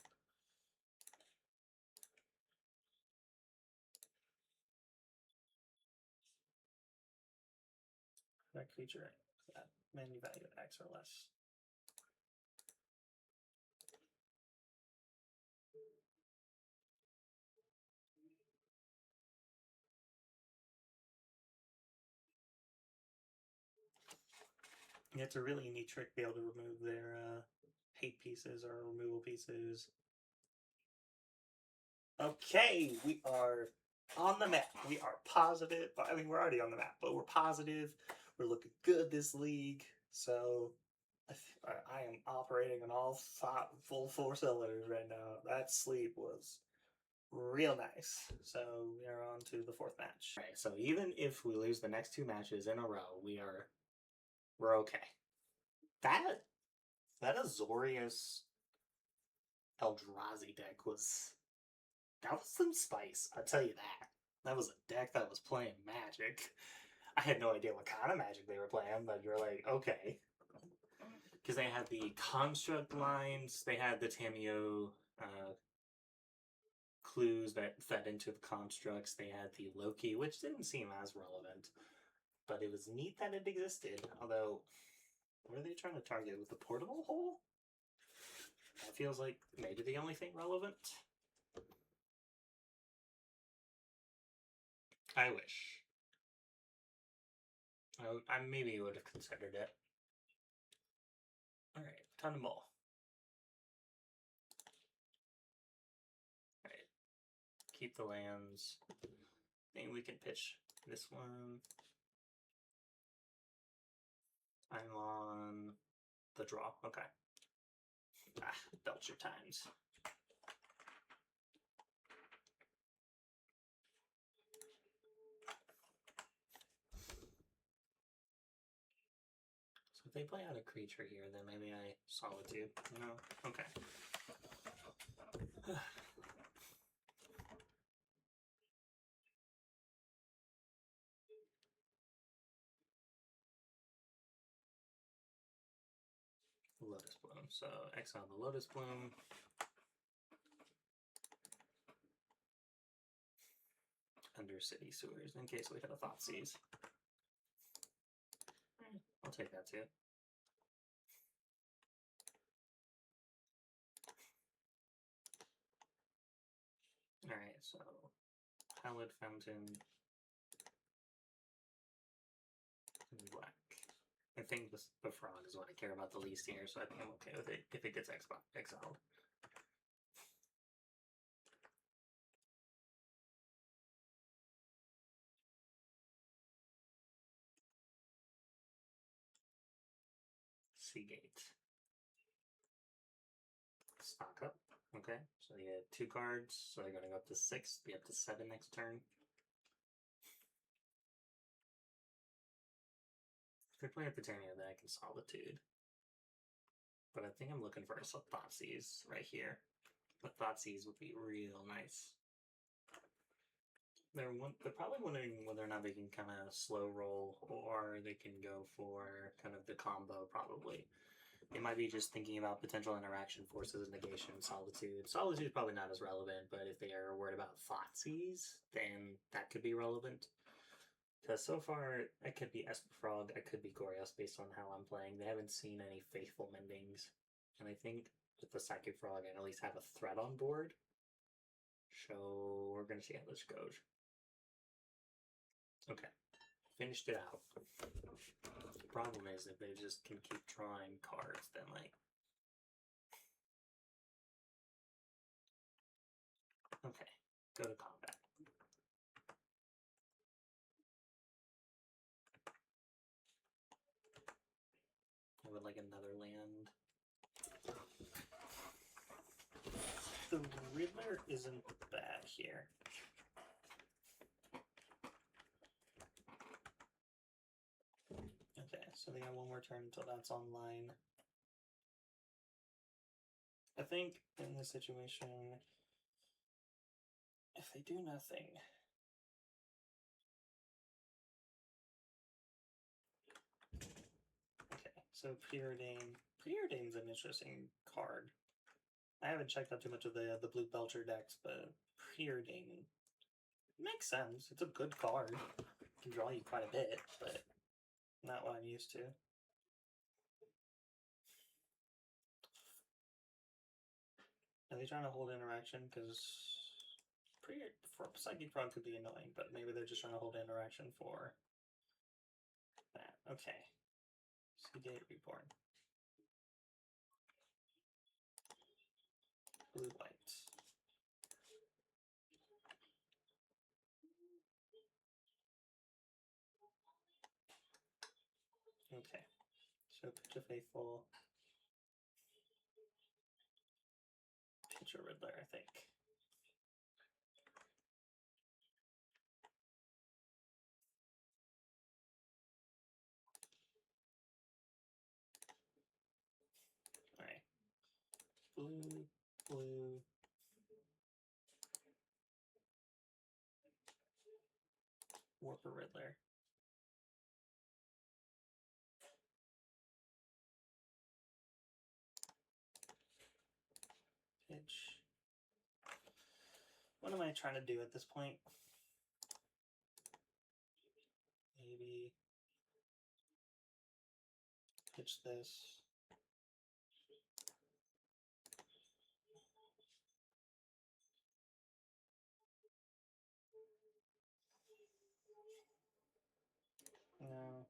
That creature that menu value of X or less. Yeah, it's a really neat trick to be able to remove their hate pieces or removal pieces. Okay, we are on the map. We are positive. I mean, we're already on the map, but we're positive. We're looking good this league. So I am operating on all full 4 cylinders right now. That sleep was real nice. So we are on to the 4th match. All right, so even if we lose the next 2 matches in a row, we're okay. That Azorius Eldrazi deck was some spice. I'll tell you that. That was a deck that was playing Magic. I had no idea what kind of Magic they were playing, but you're like, okay. Because they had the Construct lines, they had the Tamiyo clues that fed into the constructs. They had the Loki, which didn't seem as relevant, but it was neat that it existed. Although, what are they trying to target with the portable hole? That feels like maybe the only thing relevant. I wish. I maybe would have considered it. Alright, ton of ball. Alright. Keep the lands. Maybe we can pitch this one. I'm on the draw. Okay. Belcher times. So if they play out a creature here, then maybe I Solitude. No? Okay. Lotus Bloom. So exile the Lotus Bloom. Under City Sewers in case we hit a Thoughtseize. I'll take that too. Alright, so Hallowed Fountain and black. I think the frog is what I care about the least here, so I think I'm okay with it if it gets exiled. Seagate. Stock up. Okay, so you get 2 cards, so they're going to go up to 6, be up to 7 next turn. If they play a Britannia, then I can Solitude. But I think I'm looking for a Thoughtseize right here. A Thoughtseize would be real nice. They're probably wondering whether or not they can kind of slow roll, or they can go for kind of the combo, probably. They might be just thinking about potential interaction, forces, negation, Solitude. Solitude is probably not as relevant, but if they are worried about Thoughtseize, then that could be relevant. Because so far, it could be Esper Frog, it could be Goryo based on how I'm playing. They haven't seen any Faithful Mendings. And I think with the Psychic Frog, I at least have a threat on board. So we're going to see how this goes. Okay. Finished it out. The problem is if they just can keep drawing cards, then like... Okay. Go to combat. I would like another land. The Riddler isn't bad here. Okay, so they got one more turn until that's online. I think in this situation, if they do nothing, okay, so Preordain's an interesting card. I haven't checked out too much of the blue Belcher decks, but Preordain makes sense. It's a good card. It can draw you quite a bit, but not what I'm used to. Are they trying to hold interaction? Because Psychic Frog could be annoying, but maybe they're just trying to hold interaction for that. Okay. Seagate Reborn. Blue white. Okay. So pitch a Faithful. Pitch a Riddler, I think. Alright. Blue, blue. Warp a Riddler. Pitch. One of am I trying to do at this point? Maybe pitch this. No.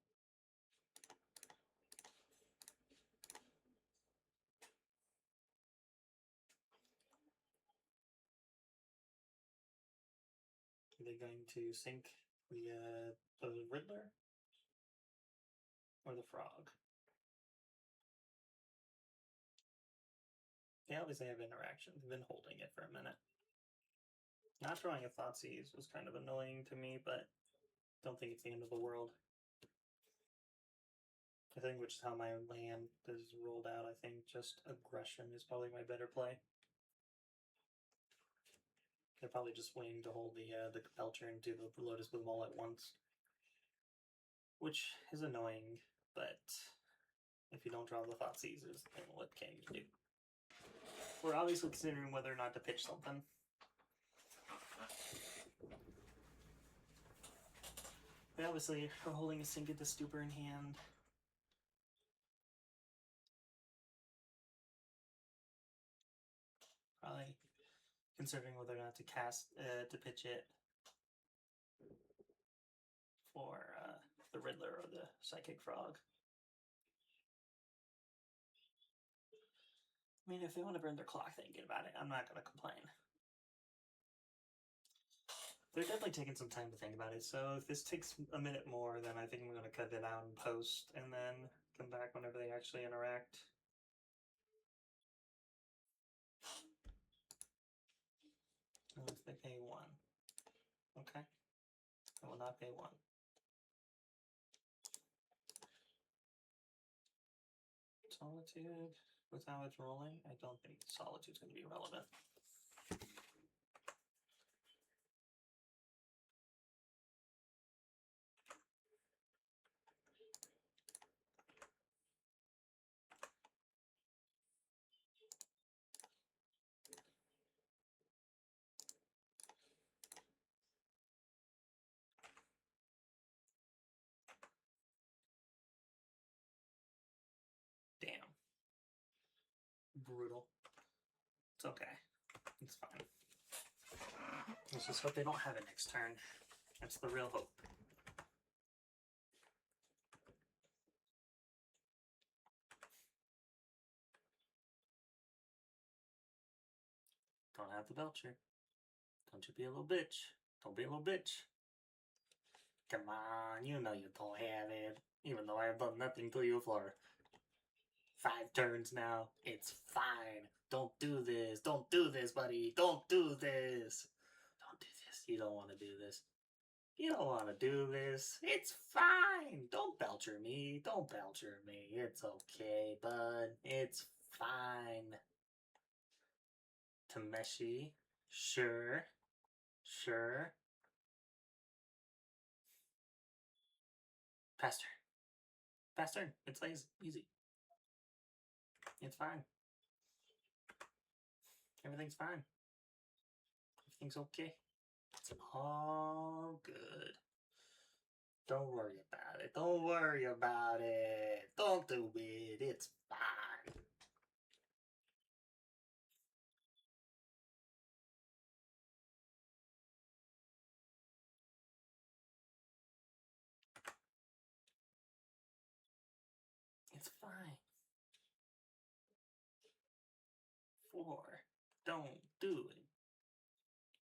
Are they going to sink the Riddler or the Frog? They obviously have interaction. They've been holding it for a minute. Not drawing a Thoughtseize was kind of annoying to me, but don't think it's the end of the world. I think which is how my land is rolled out. I think just aggression is probably my better play. They're probably just waiting to hold the Belcher and do the Lotus Bloom all at once, which is annoying. But if you don't draw the Thoughtseizes, then what can you do? We're obviously considering whether or not to pitch something. We obviously are holding a Sink at the Stupor in hand. Probably considering whether or not to cast to pitch it for the Riddler or the Psychic Frog. I mean, if they want to burn their clock thinking about it, I'm not going to complain. They're definitely taking some time to think about it, so if this takes a minute more, then I think I'm going to cut it out and post, and then come back whenever they actually interact. Unless they pay 1. Okay. I will not pay 1. Solitude, with how it's rolling, I don't think Solitude's going to be relevant. Damn. Brutal. It's okay. It's fine. Let's just hope they don't have it next turn. That's the real hope. Don't have the Belcher. Don't you be a little bitch. Don't be a little bitch. Come on, you know you don't have it. Even though I have done nothing to you for 5 turns now. It's fine. Don't do this. Don't do this, buddy. Don't do this. Don't do this. You don't want to do this. You don't want to do this. It's fine. Don't Belcher me. Don't Belcher me. It's okay, bud. It's fine. Tameshi. Sure. Sure. Pass turn. Pass turn. It's lazy. Easy. It's fine. Everything's fine. Everything's okay. It's all good. Don't worry about it. Don't worry about it. Don't do it. It's fine. It's fine. 4. Don't do it.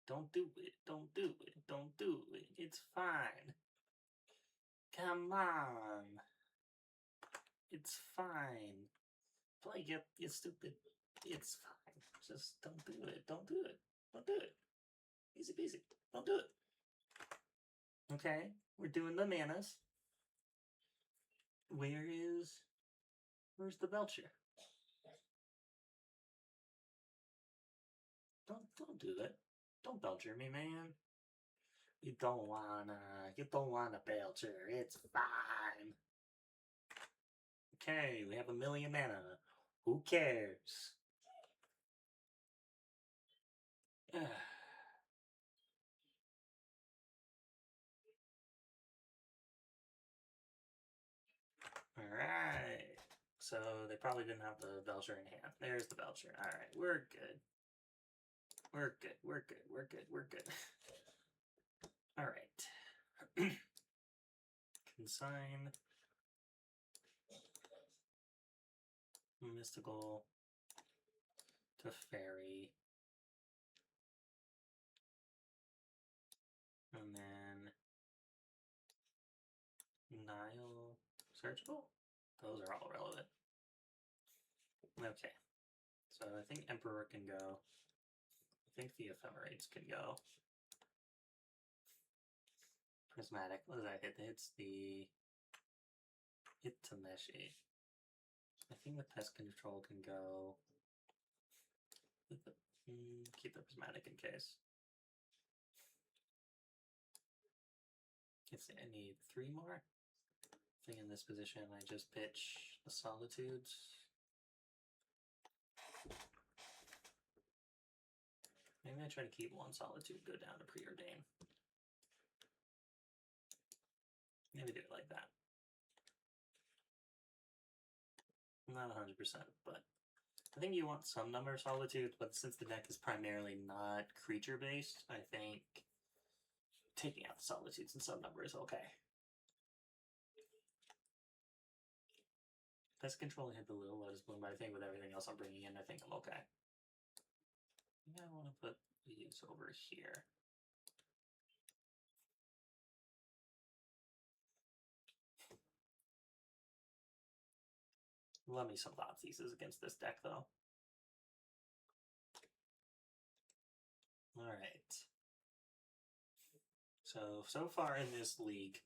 Don't do it. Don't do it. Don't do it. It's fine. Come on. It's fine. Play it, you stupid. It's fine. Just don't do it. Don't do it. Don't do it. Easy peasy. Don't do it. Okay, we're doing the manas. Where's the Belcher? Don't do that. Don't Belcher me, man. You don't wanna Belcher. It's fine. Okay, we have 1,000,000 mana. Who cares? so they probably didn't have the Belcher in hand. There's the Belcher. Alright, we're good. We're good, we're good, we're good, we're good. Alright. Consign. Mystical to Fairy. And then Nile searchable? Those are all relevant. Okay. So I think Emperor can go. I think the Ephemerates can go. Prismatic. What does that hit? It hits the Itameshi. I think the Pest Control can go. Keep the Prismatic in case. Let's see, I need 3 more. I think in this position I just pitch the Solitudes. Maybe I try to keep 1 Solitude, go down to Preordain. Maybe do it like that. Not 100%, but I think you want some number of Solitudes, but since the deck is primarily not creature-based, I think taking out the Solitudes in some number is okay. Pest Control hit the little Lotus Bloom, but I think with everything else I'm bringing in, I think I'm okay. I think I want to put these over here. Love me some Thoughtseize against this deck, though. Alright. So far in this league,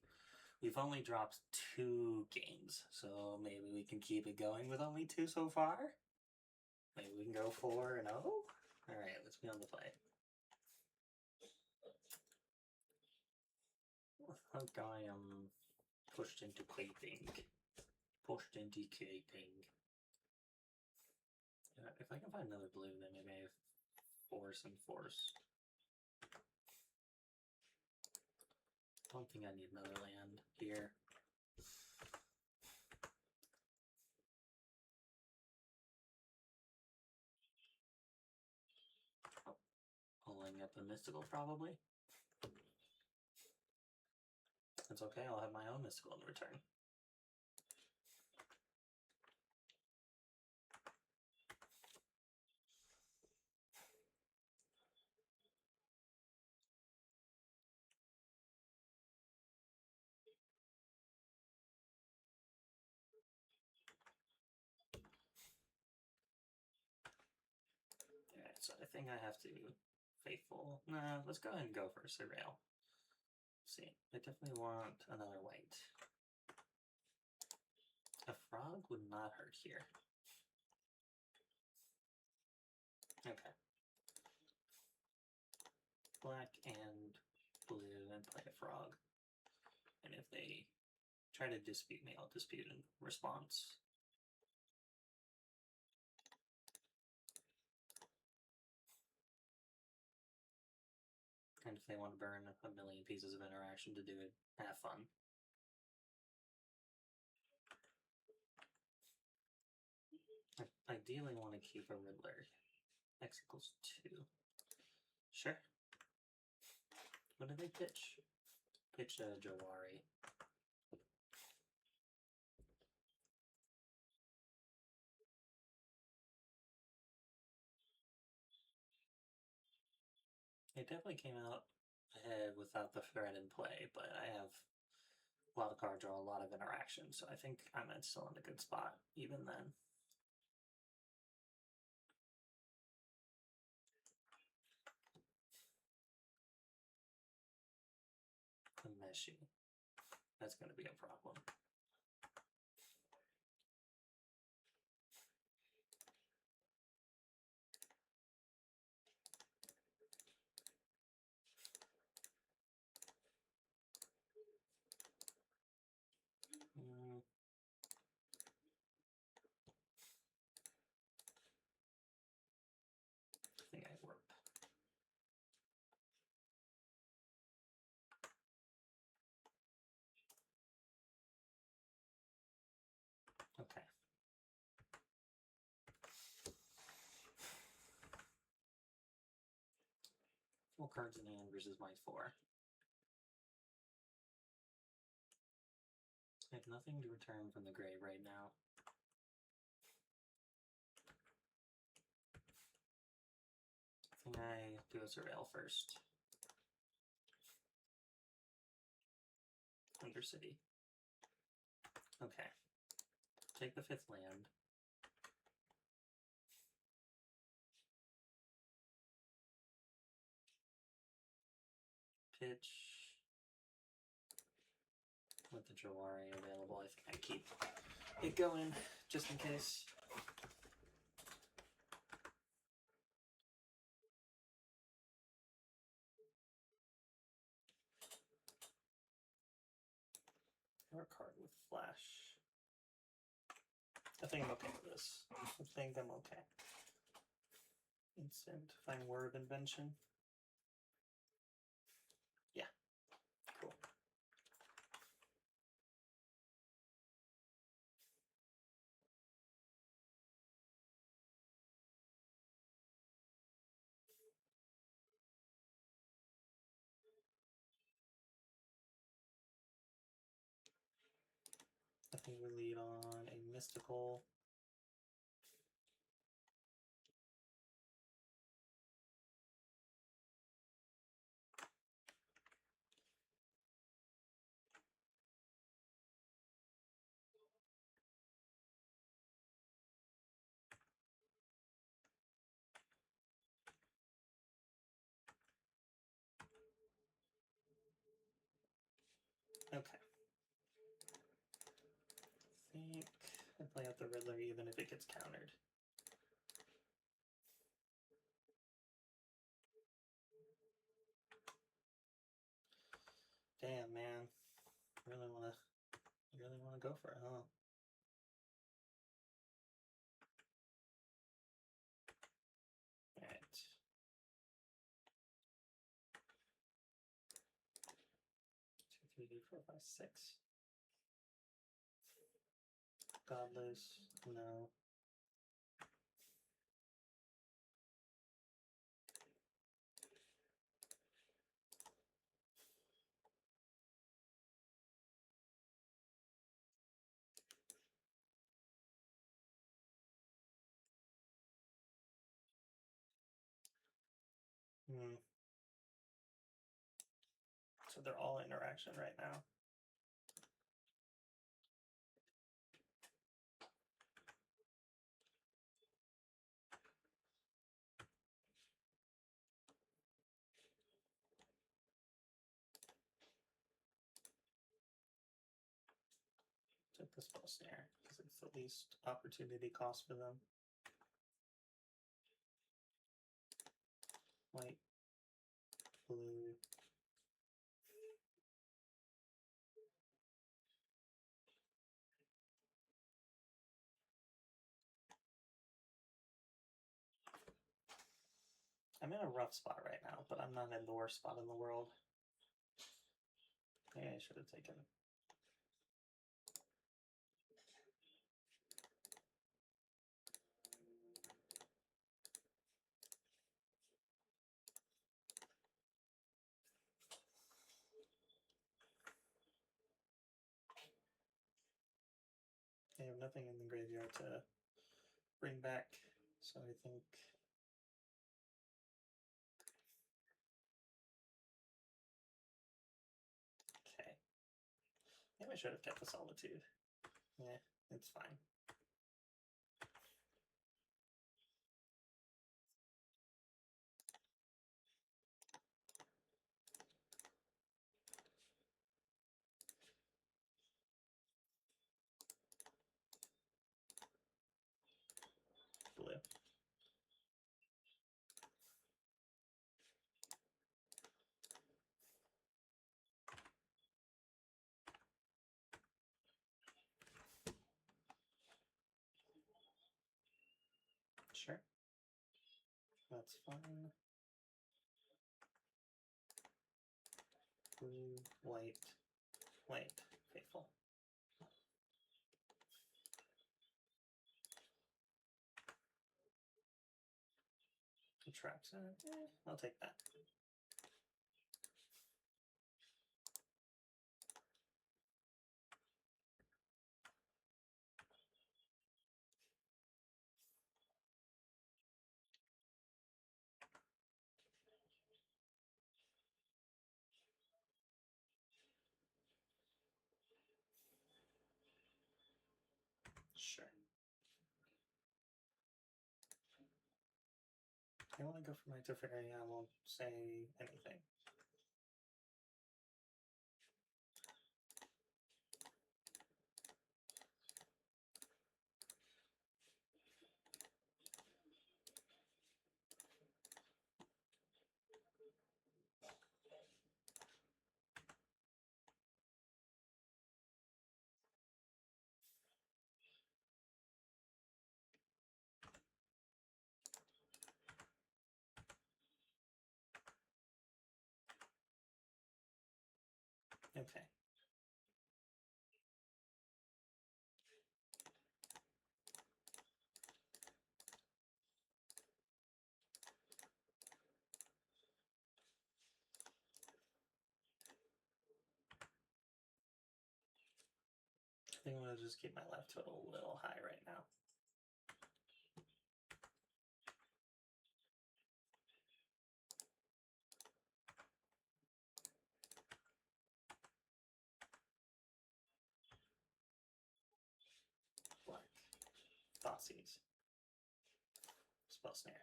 we've only dropped 2 games. So maybe we can keep it going with only 2 so far? Maybe we can go 4-0? Alright, let's be on the play. Okay, I am pushed into caping. Pushed into caping. If I can find another blue, then maybe I have force and force. Don't think I need another land here. Pulling up a mystical, probably. That's okay, I'll have my own mystical in return. So I think I have to faithful. Nah, let's go ahead and go for a Surveil. Let's see, I definitely want another white. A frog would not hurt here. Okay. Black and blue and play a frog. And if they try to dispute me, I'll dispute in response. And if they want to burn a million pieces of interaction to do it, have fun. I ideally want to keep a Riddler. X equals 2. Sure. What did they pitch? Pitch a Jawari. It definitely came out ahead without the threat in play, but I have a lot of card draw, a lot of interaction, so I think I'm still in a good spot, even then. The Meshi. That's going to be a problem. I think I warp. 4 cards in hand versus my 4. I have nothing to return from the grave right now. I think I do a surveil first. Undercity. Okay. Take the 5th land. Pitch. With the Jawari available, I think I keep it going just in case. Or a card with flash. I think I'm okay with this. I think I'm okay. Instant. Find Word of Invention. Yeah. Cool. I think we lead on a mystical. Okay. I think I play out the Riddler even if it gets countered. Damn, man. Really wanna go for it, huh? Alright. 2, 3, 4, 5, 6. Godless, no. So they're all interaction right now. Take the spell snare because it's the least opportunity cost for them. White, blue. I'm in a rough spot right now, but I'm not in the worst spot in the world. Maybe I should have taken. I have nothing in the graveyard to bring back, so I think. Okay. Maybe I should have kept the Solitude. Yeah, it's fine. Blue. Sure. That's fine. Blue, white, white, faithful. Traps in it. I'll take that. I want to go for my Teferi, I won't say anything. Okay. I think I'm going to just keep my life total a little high right now. Black. Thoughtseize. Spell Snare.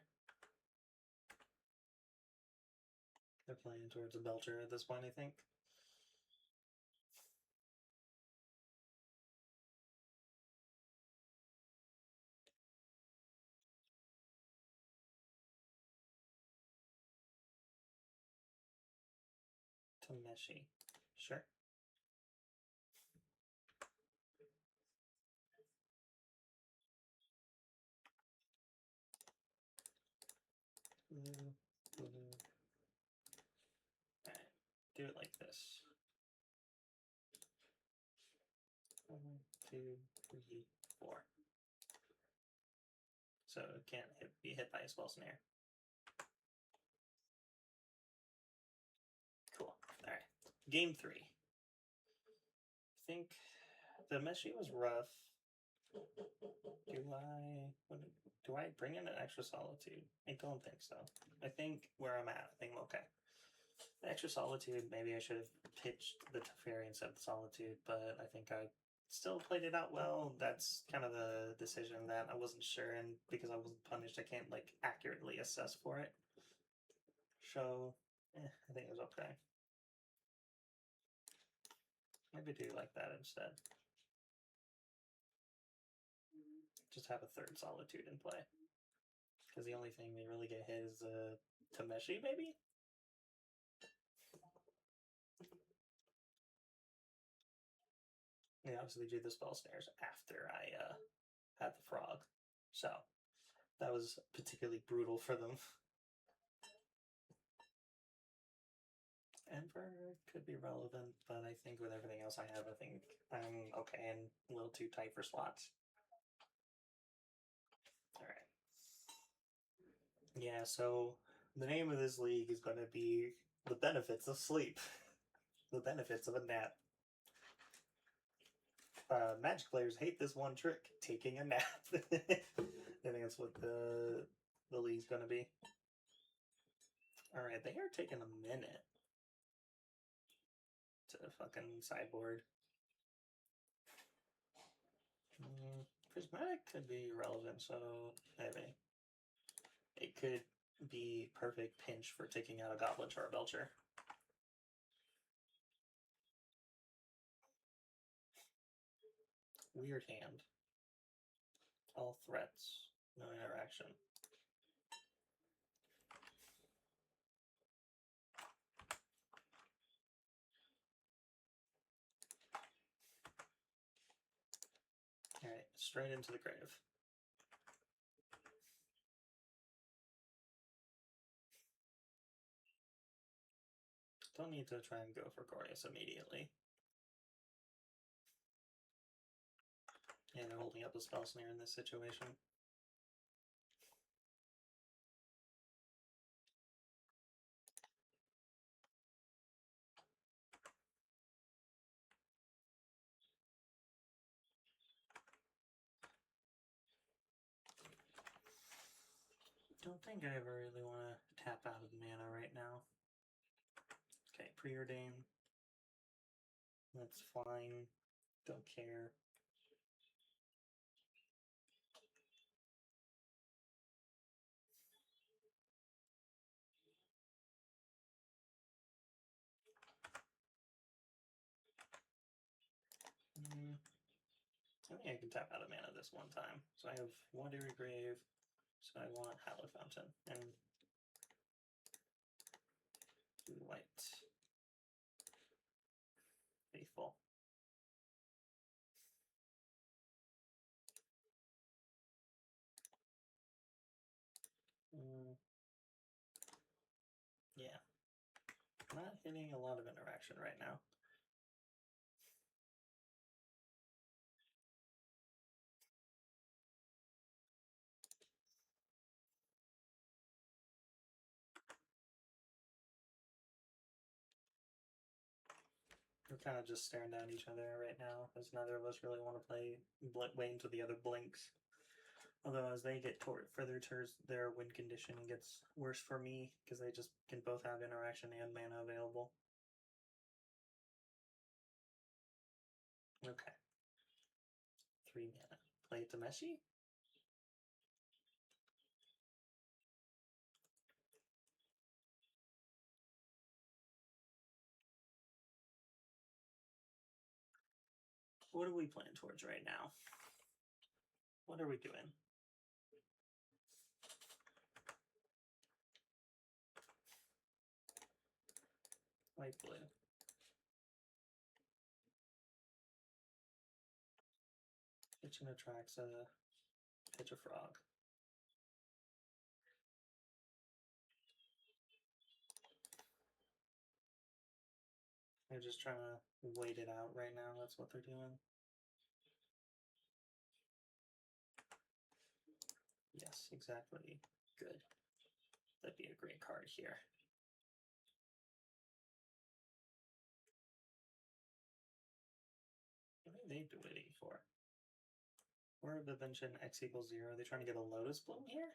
They're playing towards a Belcher at this point, I think. Tameshi. Sure. Alright, do it like this. 1, 2, 3, 4. So it can't be hit by a Spell Snare. Cool. Alright. Game 3. I think the Meshi was rough. Do I bring in an extra Solitude? I don't think so. I think where I'm at, I think I'm okay. Extra Solitude, maybe I should have pitched the Teferi instead of the Solitude, but I think I still played it out well. That's kind of the decision that I wasn't sure, and because I wasn't punished, I can't like accurately assess for it. So, I think it was okay. Maybe do like that instead. Just have a third Solitude in play. Because the only thing they really get hit is Tameshi, maybe? They obviously do the Spell Snares after I had the frog. So, that was particularly brutal for them. Emperor could be relevant, but I think with everything else I have, I think I'm okay and a little too tight for slots. Alright. Yeah, so the name of this league is going to be The Benefits of Sleep. The Benefits of a Nap. Magic players hate this one trick, taking a nap. I think that's what the league's going to be. Alright, they are taking a minute to fucking sideboard. Prismatic could be relevant, so maybe. It could be perfect pinch for taking out a Goblin or a Belcher. Weird hand. All threats. No interaction. Alright, straight into the grave. Don't need to try and go for Goryo immediately. And they're holding up a Spell Snare in this situation. Don't think I ever really want to tap out of mana right now. Okay, Preordain. That's fine. Don't care. I think I can tap out of mana this one time. So I have Wandering Grave, so I want Hallowed Fountain, and blue white. Faithful. Yeah. Not hitting a lot of interaction right now. We're kind of just staring down each other right now, as neither of us really want to play wait until the other blinks. Although as they get further towards their win condition gets worse for me, because they just can both have interaction and mana available. Okay. 3 mana. Play it to Meshi? What are we playing towards right now? What are we doing? White blue. Kitchen attracts a pitch a frog. They're just trying to wait it out right now. That's what they're doing. Yes, exactly. Good. That'd be a great card here. What are they waiting for? We're the Benchen X equals 0. Are they trying to get a Lotus Bloom here?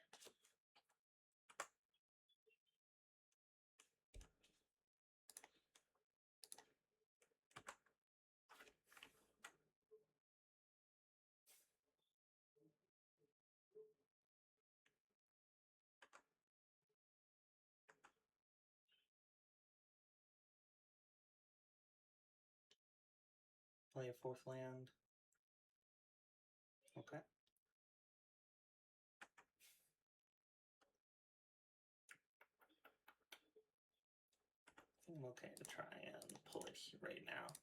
Play a 4th land. Okay. I think I'm okay to try and pull it right now.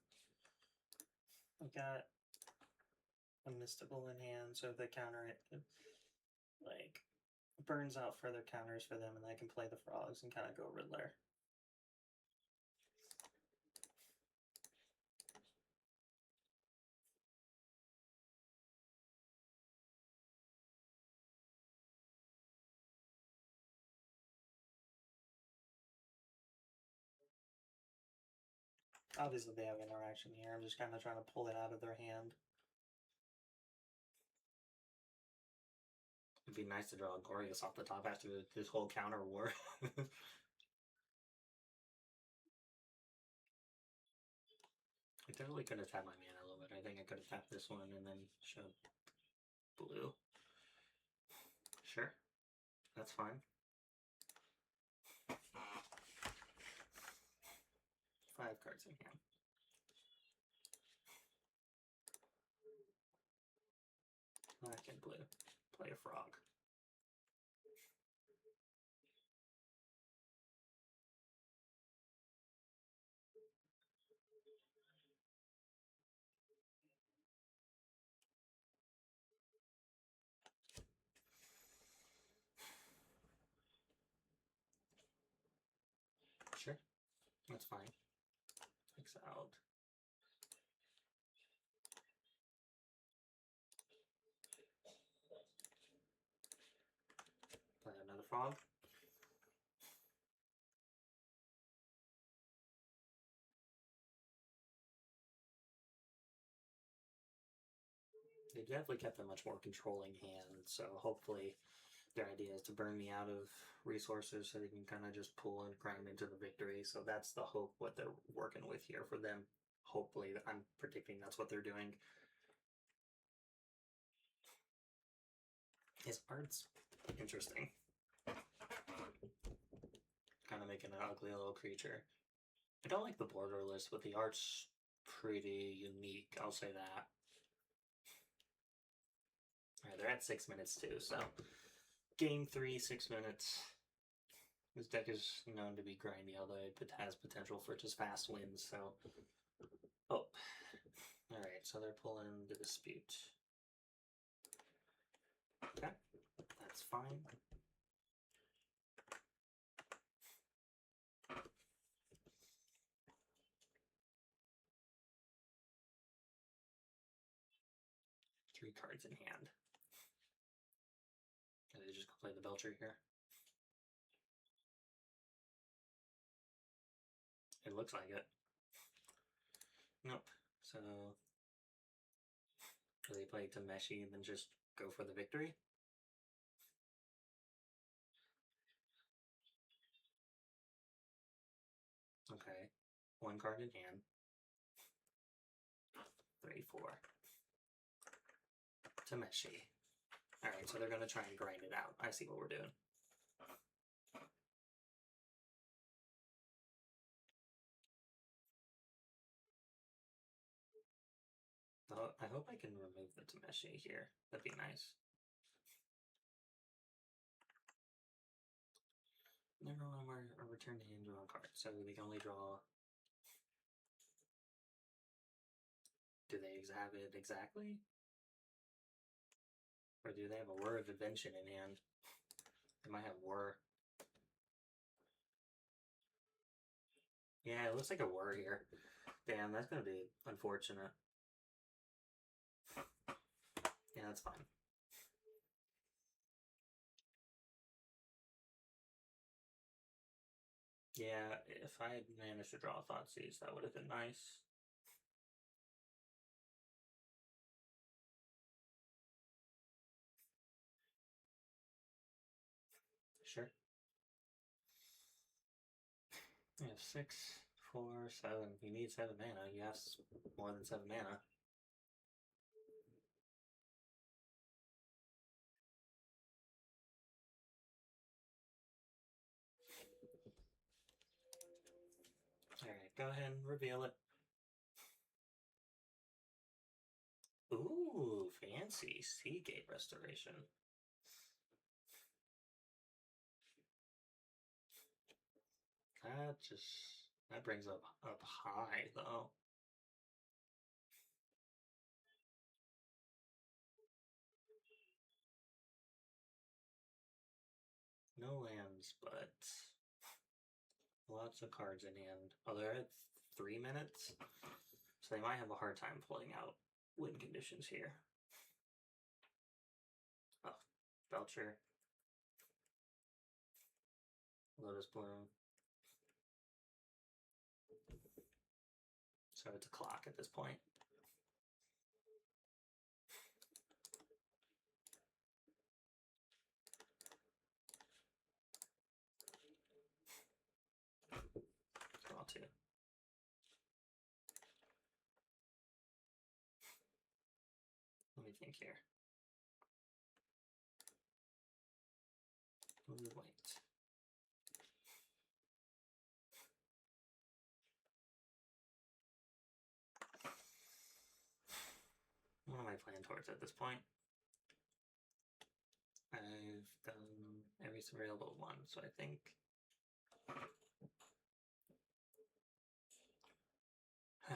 I've got a Mystical in hand, so if they counter it, like, burns out further counters for them, and I can play the frogs and kind of go Riddler. Obviously, they have interaction here. I'm just kind of trying to pull it out of their hand. It'd be nice to draw a Goryo off the top after this whole counter war. I totally could have tapped my mana a little bit. I think I could have tapped this one and then showed blue. Sure. That's fine. 5 cards in hand. Black and blue. Play a frog. Sure. That's fine. Takes out. Play another frog. They definitely kept a much more controlling hand, so hopefully their idea is to burn me out of resources so they can kind of just pull and grind into the victory. So that's the hope, what they're working with here for them. Hopefully, I'm predicting that's what they're doing. His art's interesting. Kind of making an ugly little creature. I don't like the borderless, but the art's pretty unique, I'll say that. Alright, they're at 6 minutes too, so game 3, 6 minutes. This deck is known to be grindy, although it has potential for just fast wins, so... Oh. Alright, so they're pulling the Dispute. Okay, that's fine. Three cards in hand. Can they just go play the Belcher here? It looks like it. Nope. So, do they play Tameshi and then just go for the victory? Okay. One card in hand. 3, 4. Tameshi. Alright, so they're going to try and grind it out. I see what we're doing. Oh, I hope I can remove the Tameshi here. That'd be nice. Never want to return to hand draw a card, so they can only draw... Do they have it exactly? Or do they have a Whir of Invention in hand? They might have Whir. Yeah, it looks like a Whir here. Damn, that's gonna be unfortunate. Yeah, that's fine. Yeah, if I had managed to draw Thoughtseize, that would have been nice. Sure. Yeah, 6, 4, 7. You need 7 mana. You have more than 7 mana. Alright, go ahead and reveal it. Ooh, fancy. Seagate Restoration. That brings up high, though. No lands, but lots of cards in hand. Oh, they're at 3 minutes, so they might have a hard time pulling out win conditions here. Oh, Belcher. Lotus Bloom. So it's a clock at this point. Draw 2. Let me think here. Blue, white. What am I playing towards at this point? I've done every available one, so I think... I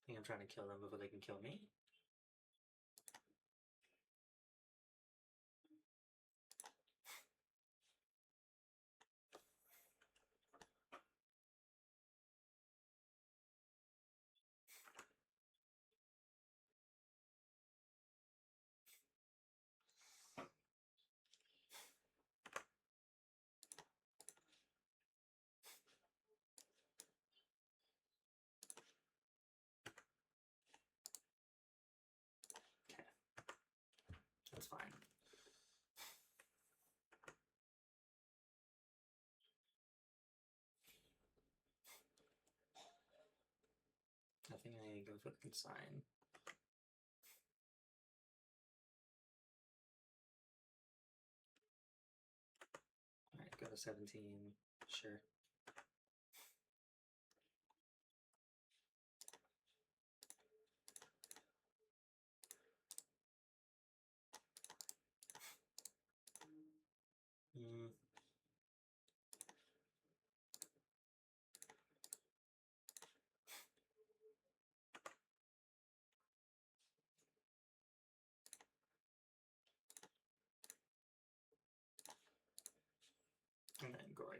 think I'm trying to kill them before they can kill me. Okay. That's fine. I think I go for the consign. Alright, go to 17. Sure.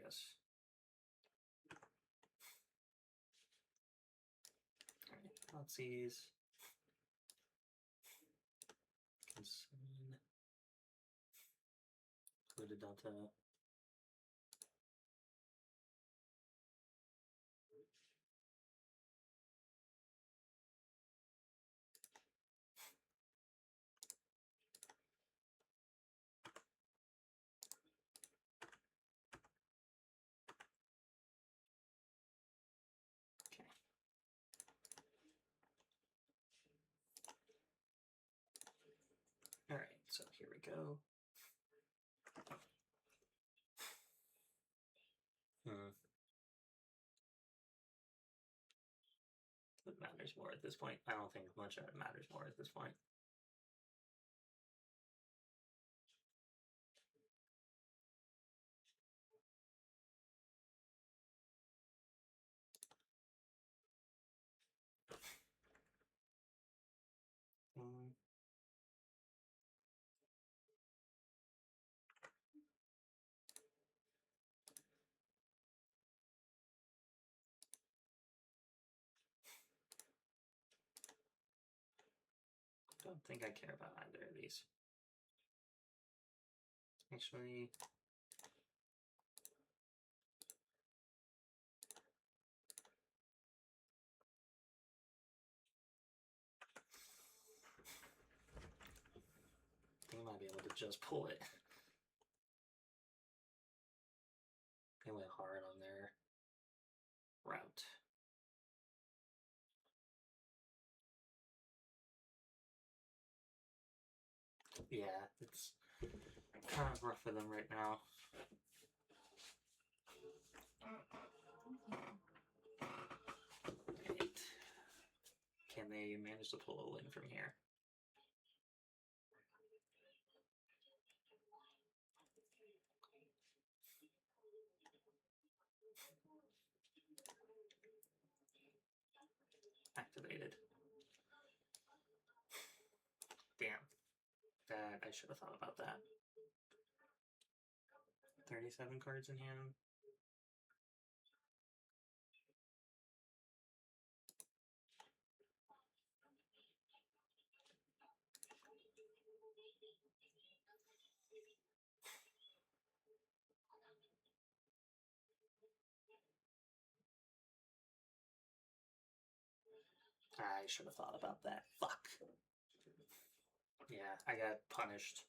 Azorius. Alright, Nazis. Consume. Included Delta. Alright, so here we go. What matters more at this point? I don't think much of it matters more at this point. Don't think I care about either of these. Actually, I think I might be able to just pull it. They went hard on their route. Yeah, it's kind of rough for them right now. Right. Can they manage to pull a win from here? Activated. Damn. That I should have thought about that. 37 cards in hand. I should have thought about that. Fuck. Yeah, I got punished.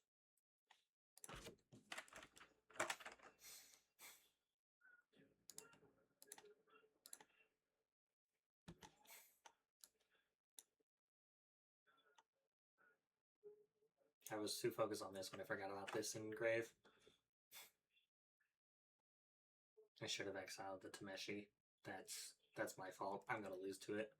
I was too focused on this when I forgot about this in grave. I should have exiled the Tameshi. That's my fault. I'm gonna lose to it.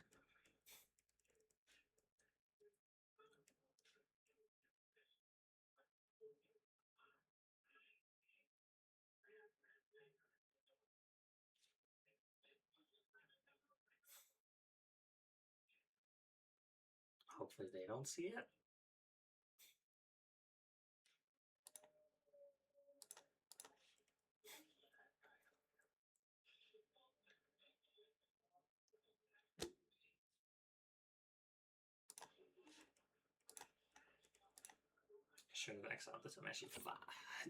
Hopefully they don't see it. Should have exiled the Tameshi.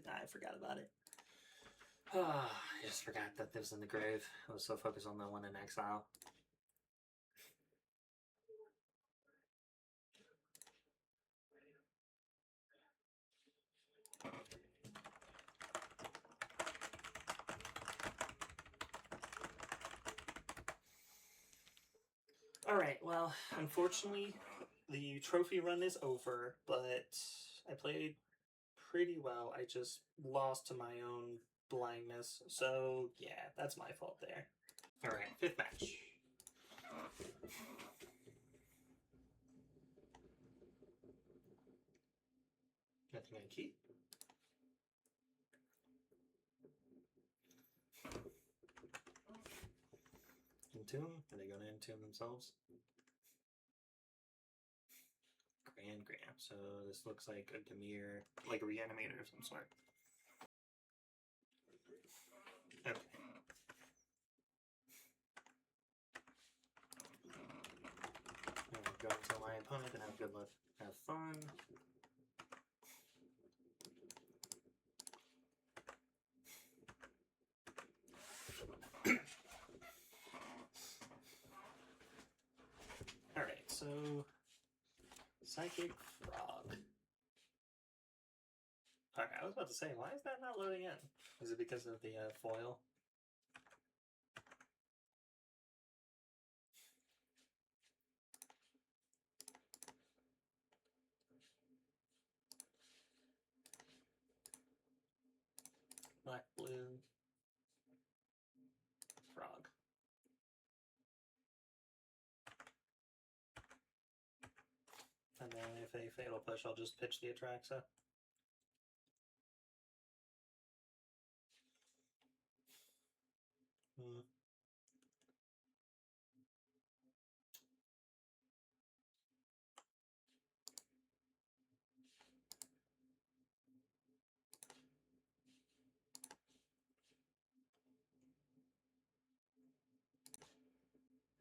I forgot about it. I just forgot that this was in the grave. I was so focused on the one in exile. Alright, well, unfortunately, the trophy run is over, but I played pretty well. I just lost to my own blindness. So, yeah, that's my fault there. Alright, 5th match. Nothing I keep. Entomb? Are they going to entomb themselves? Grand. So this looks like a Dimir, like a Reanimator of some sort. Okay. Good luck. Have fun. Alright, so Psychic Frog. Okay, I was about to say, why is that not loading in? Is it because of the foil? Black, blue, frog. And then if they fatal push, I'll just pitch the Atraxa.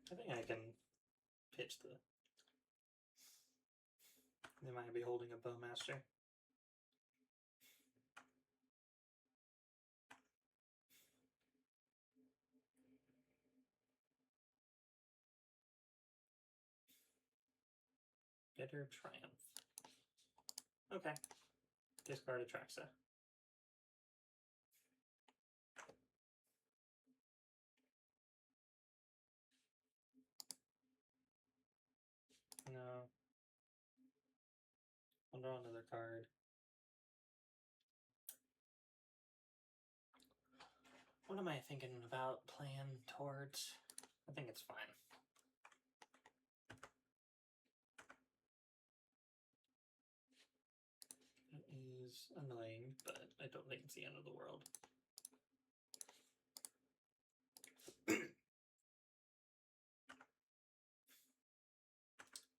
I think I can pitch the... They might be holding a Bowmaster. Bitter Triumph. Okay. Discard Atraxa. No. I'll draw another card. What am I thinking about playing towards? I think it's fine. It is annoying, but I don't think it's the end of the world.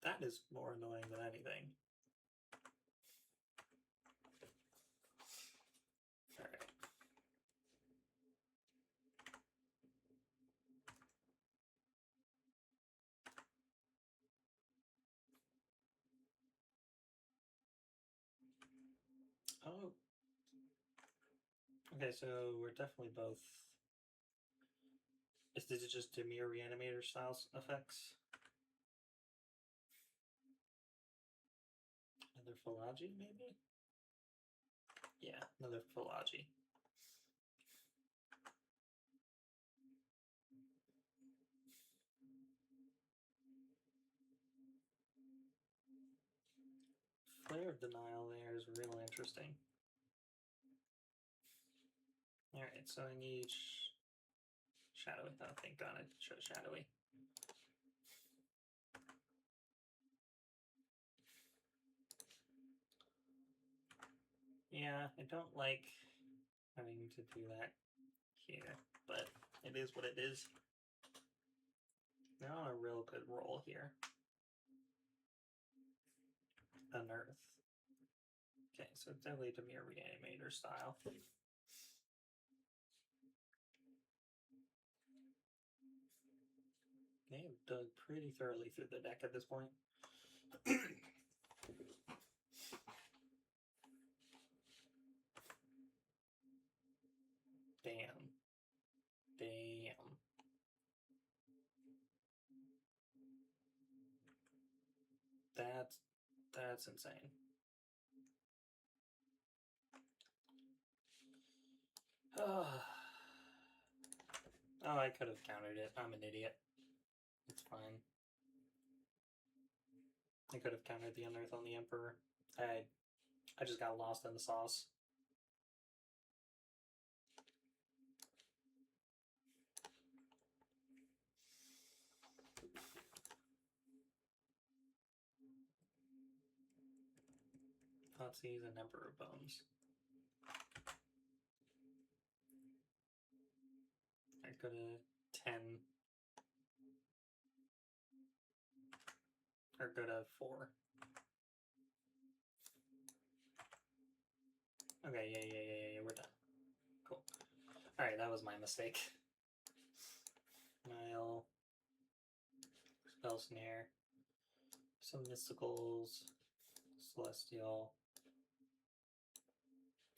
That is more annoying than anything. Alright. Oh. Okay, so we're definitely both... Is this just Dimir Reanimator style effects? Another Philogy, maybe? Yeah, another Philogy. Flare of Denial there is real interesting. Alright, so I need Shadowy. Oh, thank God I chose Shadowy. Yeah, I don't like having to do that here, but it is what it is. They're on a real good roll here. Unearth. Okay, so it's definitely Dimir Reanimator style. They have dug pretty thoroughly through the deck at this point. Damn. Damn. That's insane. Oh, I could have countered it. I'm an idiot. It's fine. I could have countered the Unearth on the Emperor. I just got lost in the sauce. Thoughtseize and Emperor Bones. I could have 10. Or could have 4. Okay, yeah, we're done. Cool. Alright, that was my mistake. Nile. Spell Snare. Some mysticals, celestial,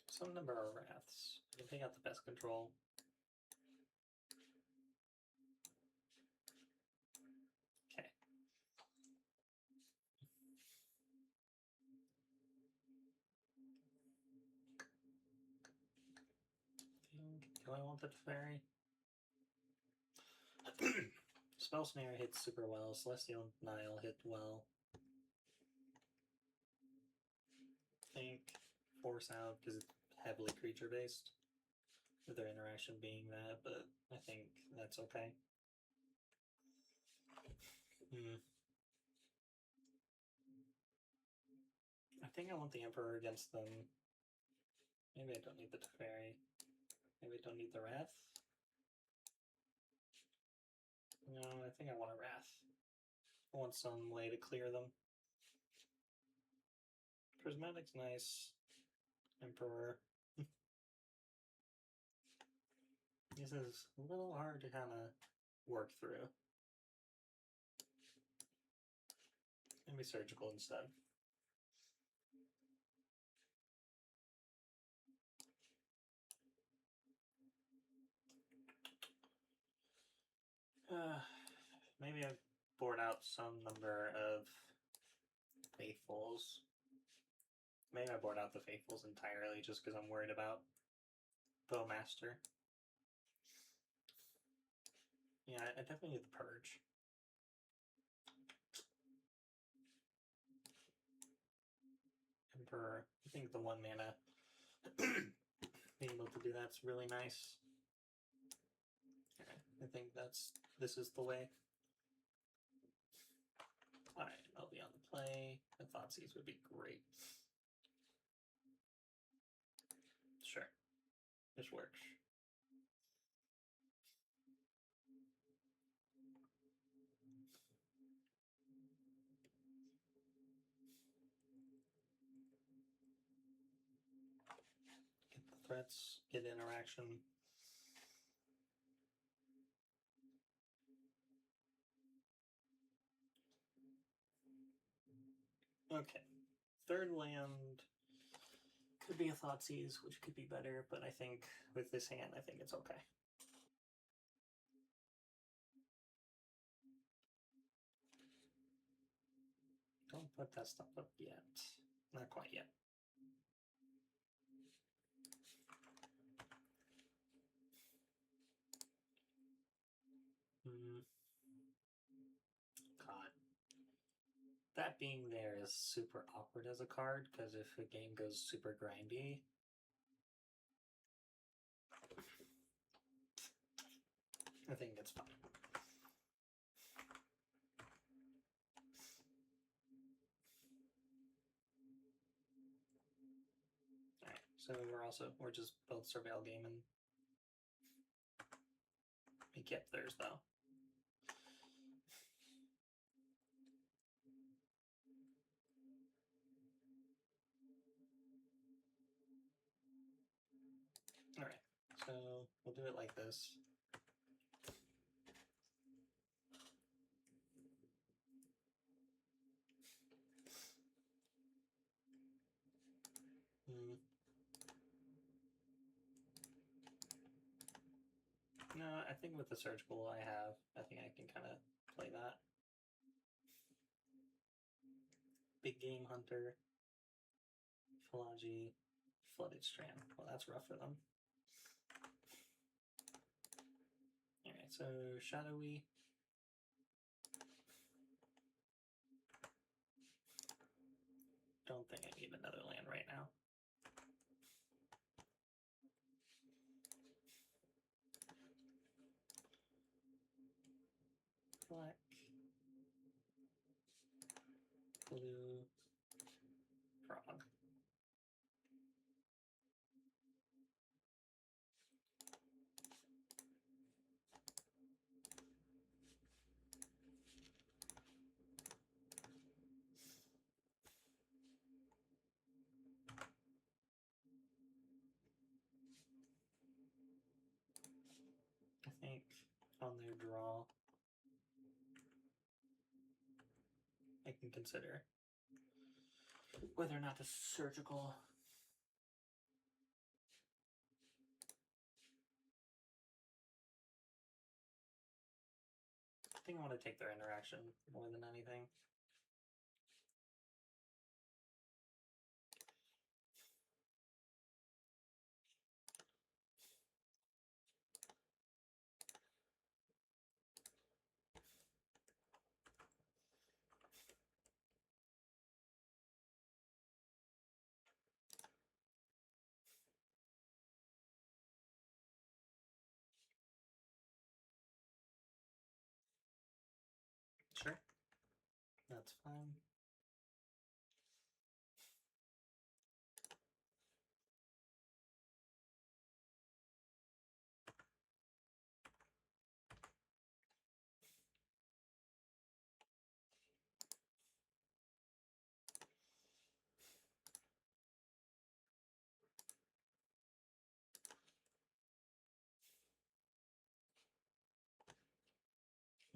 some number of wraths. I think they got the best control. Okay. Do I want the fairy? Spell Snare hits super well. Celestial Nile hit well. I think Force Out because it's heavily creature based, with their interaction being that, but I think that's okay. I think I want the Emperor against them. Maybe I don't need the Teferi. Maybe I don't need the Wrath. No, I think I want a Wrath. I want some way to clear them. Prismatic's nice. Emperor. This is a little hard to kind of work through. Maybe Surgical instead. Maybe I board out some number of Faithfuls. Maybe I board out the Faithfuls entirely just because I'm worried about Bowmaster. Yeah, I definitely need the Purge. Emperor, I think the 1 mana being able to do that's really nice. Okay, I think this is the way. Alright, I'll be on the play. The Thoughtseize would be great. Sure. This works. Get the threats, get interaction. Okay. 3rd land could be a Thoughtseize, which could be better, but I think with this hand, I think it's okay. Don't put that stuff up yet. Not quite yet. God. That being there is super awkward as a card, because if a game goes super grindy, I think it's fine. Alright, so we're just both surveil gaming. We kept theirs though. Alright, so we'll do it like this. No, I think with the Surgical I think I can kind of play that. Big Game Hunter, Philology, Flooded Strand. Well, that's rough for them. Alright, so Shadowy. Don't think I need another land right now. Black. Blue. Frog. I think on their draw, I can consider whether or not to surgical. I think I want to take their interaction more than anything. Sure. That's fine.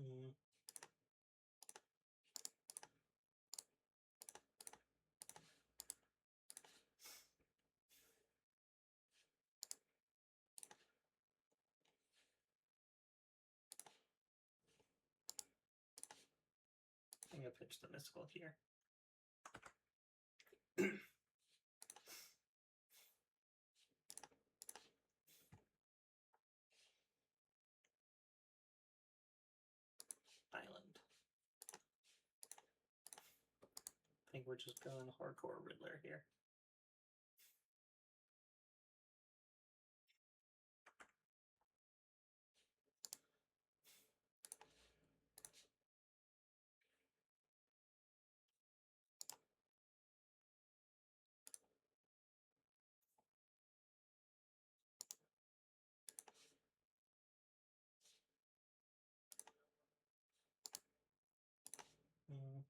Mm. I'm gonna pitch the mystical here. Island. I think we're just going hardcore Riddler here. Mm.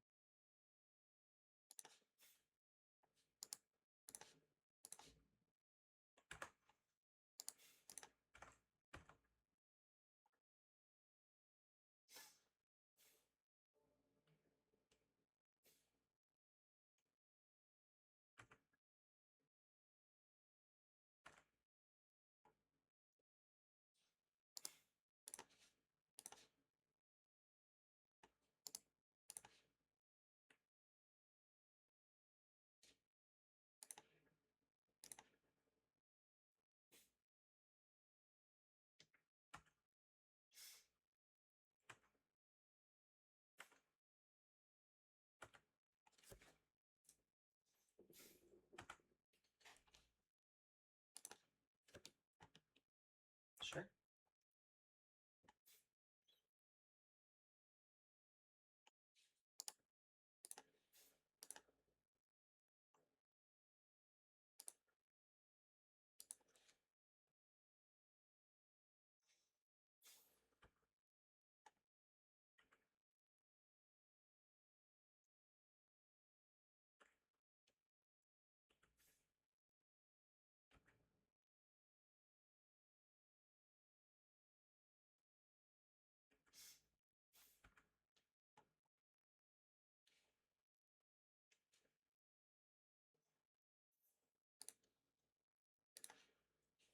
Sure.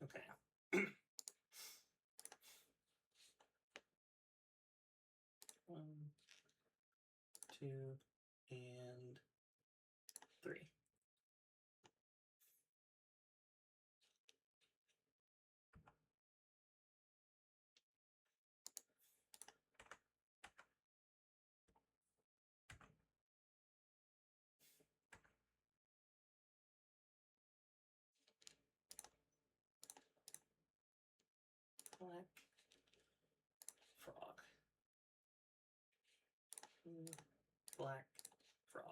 Okay. 1, 2, and 3. Black frog. Black frog.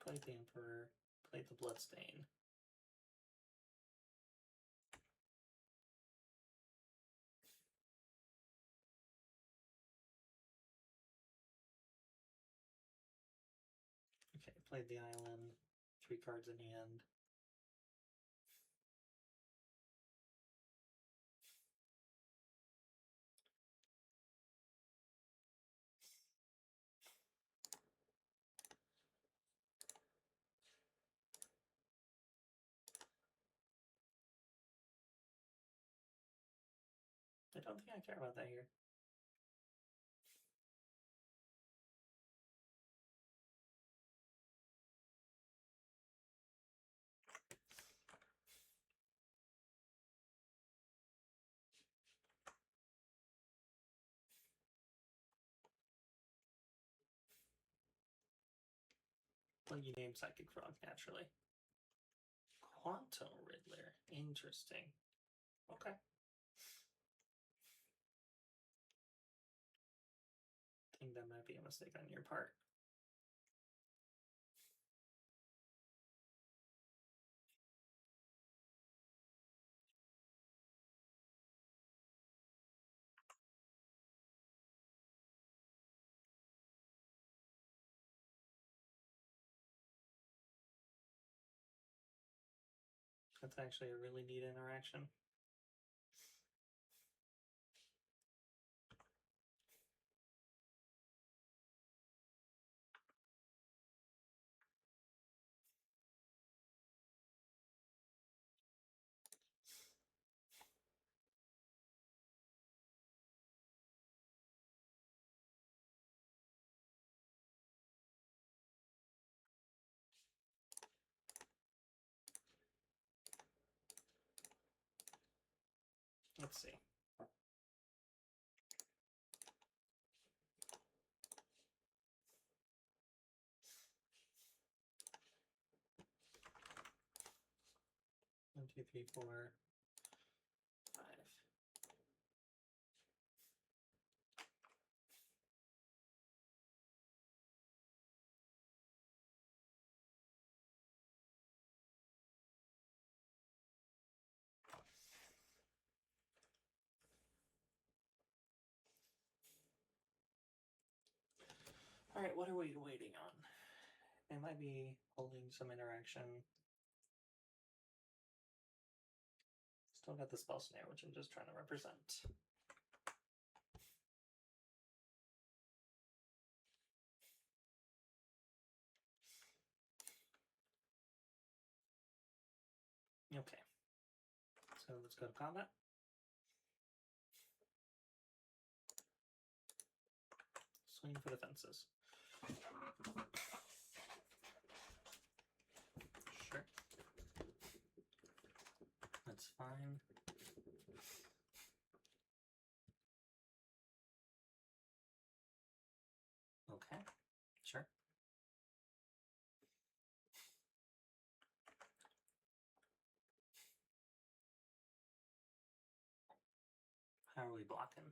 Play the Emperor. Play the Bloodstain. Okay, played the Island. 3 cards in hand. I don't think I care about that here. Well, you name Psychic Frog, naturally. Quantum Riddler. Interesting. Okay. I think that might be a mistake on your part. That's actually a really neat interaction. Let's see. One, two, three, 4, 5. All right, what are we waiting on? They might be holding some interaction. Still got the spell snare, which I'm just trying to represent. Okay. So let's go to combat. Swing for the fences. Sure. That's fine. Okay. Sure. How are we blocking?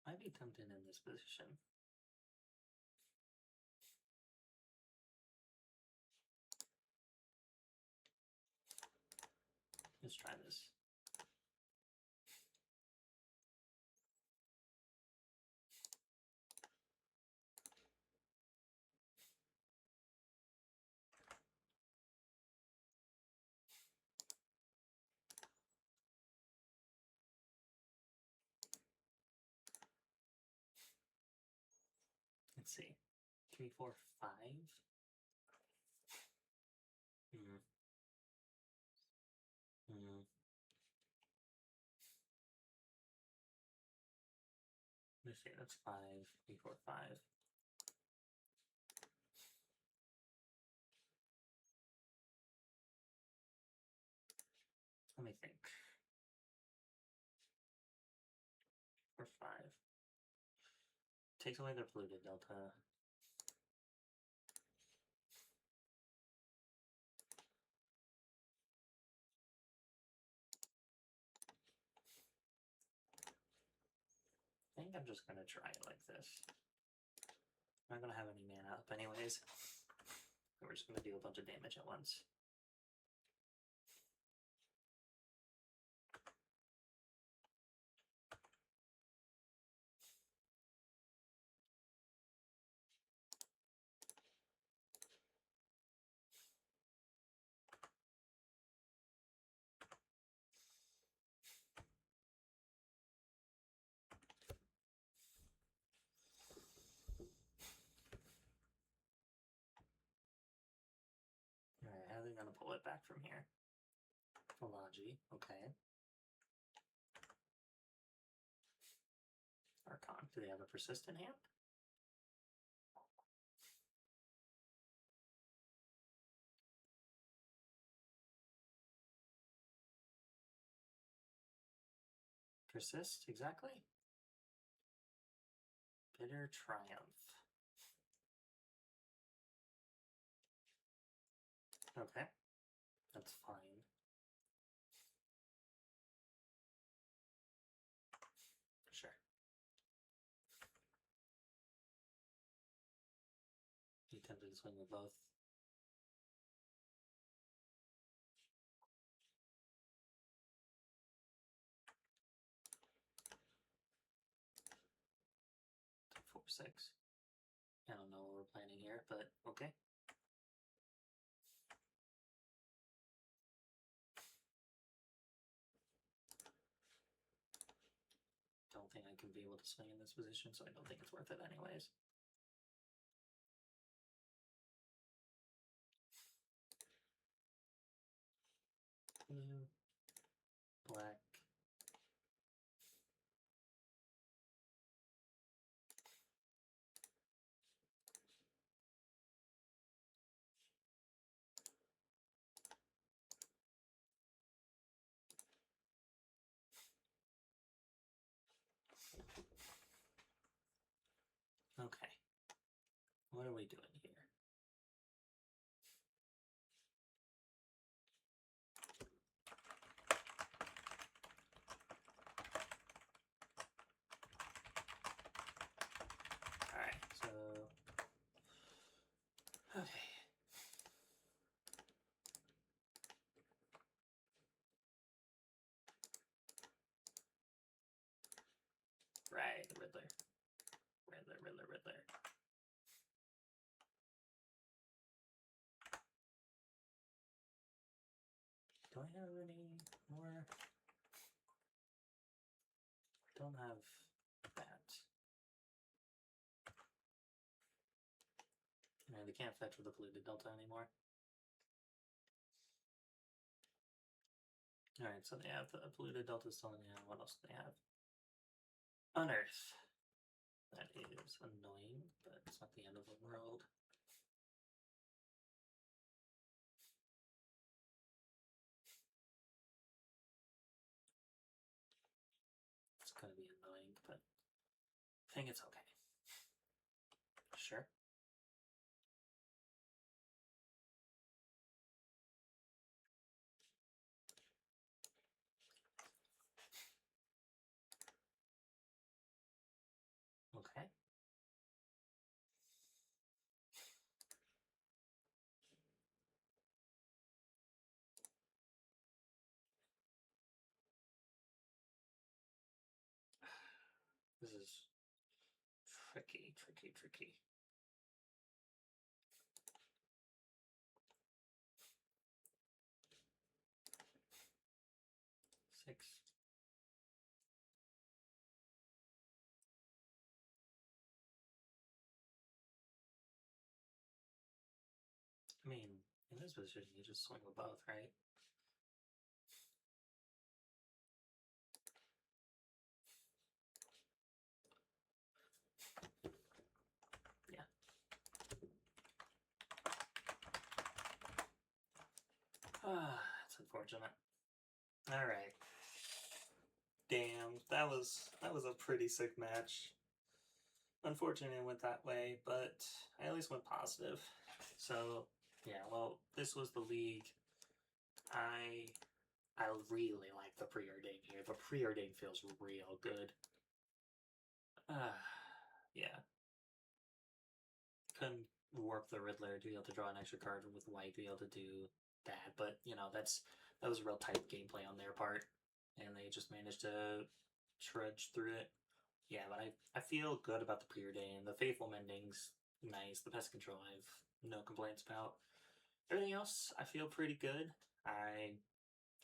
I'd be tempted in this position. Let's try this. Let's see. 3, 4, 5. Let's see, that's 5, 3, 4, 5. Let me think. 4, 5. Takes away their polluted delta. I think I'm just going to try it like this. I'm not gonna have any mana up anyways. We're just gonna do a bunch of damage at once. Alright, how are they gonna pull it back from here? Philology, okay. Archon, do they have a persistent hand? Persist, exactly. Bitter Triumph. Okay, that's fine. Sure. You tempted to swing with both. Four, 6. I don't know what we're planning here, but okay. Don't think I can be able to swing in this position, so I don't think it's worth it anyways. Blue, black. Okay. What are we doing here? Alright, so... Okay. Right, the Riddler. Riddler. Do I have any more? Don't have that. And they can't fetch with the polluted delta anymore. Alright, so they have the polluted delta still in hand. What else do they have? Unearth. That is annoying, but it's not the end of the world. It's gonna be annoying, but I think it's okay. Sure. Okay. This is tricky. 6. I mean, in this position, you just swing with both, right? Yeah. That's unfortunate. All right. Damn, that was a pretty sick match. Unfortunately, it went that way, but I at least went positive. So yeah, well, this was the league. I really like the preordained here. The preordained feels real good. Yeah. couldn't warp the Riddler to be able to draw an extra card with white to be able to do that. But you know, that was a real tight gameplay on their part, and they just managed to trudge through it. Yeah, but I feel good about the preordained. The faithful mendings, nice. The pest control, I have no complaints about. Everything else, I feel pretty good.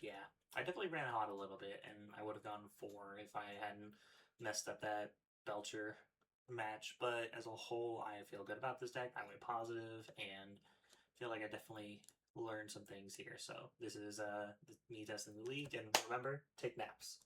Yeah, I definitely ran hot a little bit, and I would have gone 4 if I hadn't messed up that Belcher match. But as a whole, I feel good about this deck. I went positive, and feel like I definitely learned some things here. So this is me testing the league, and remember, take naps.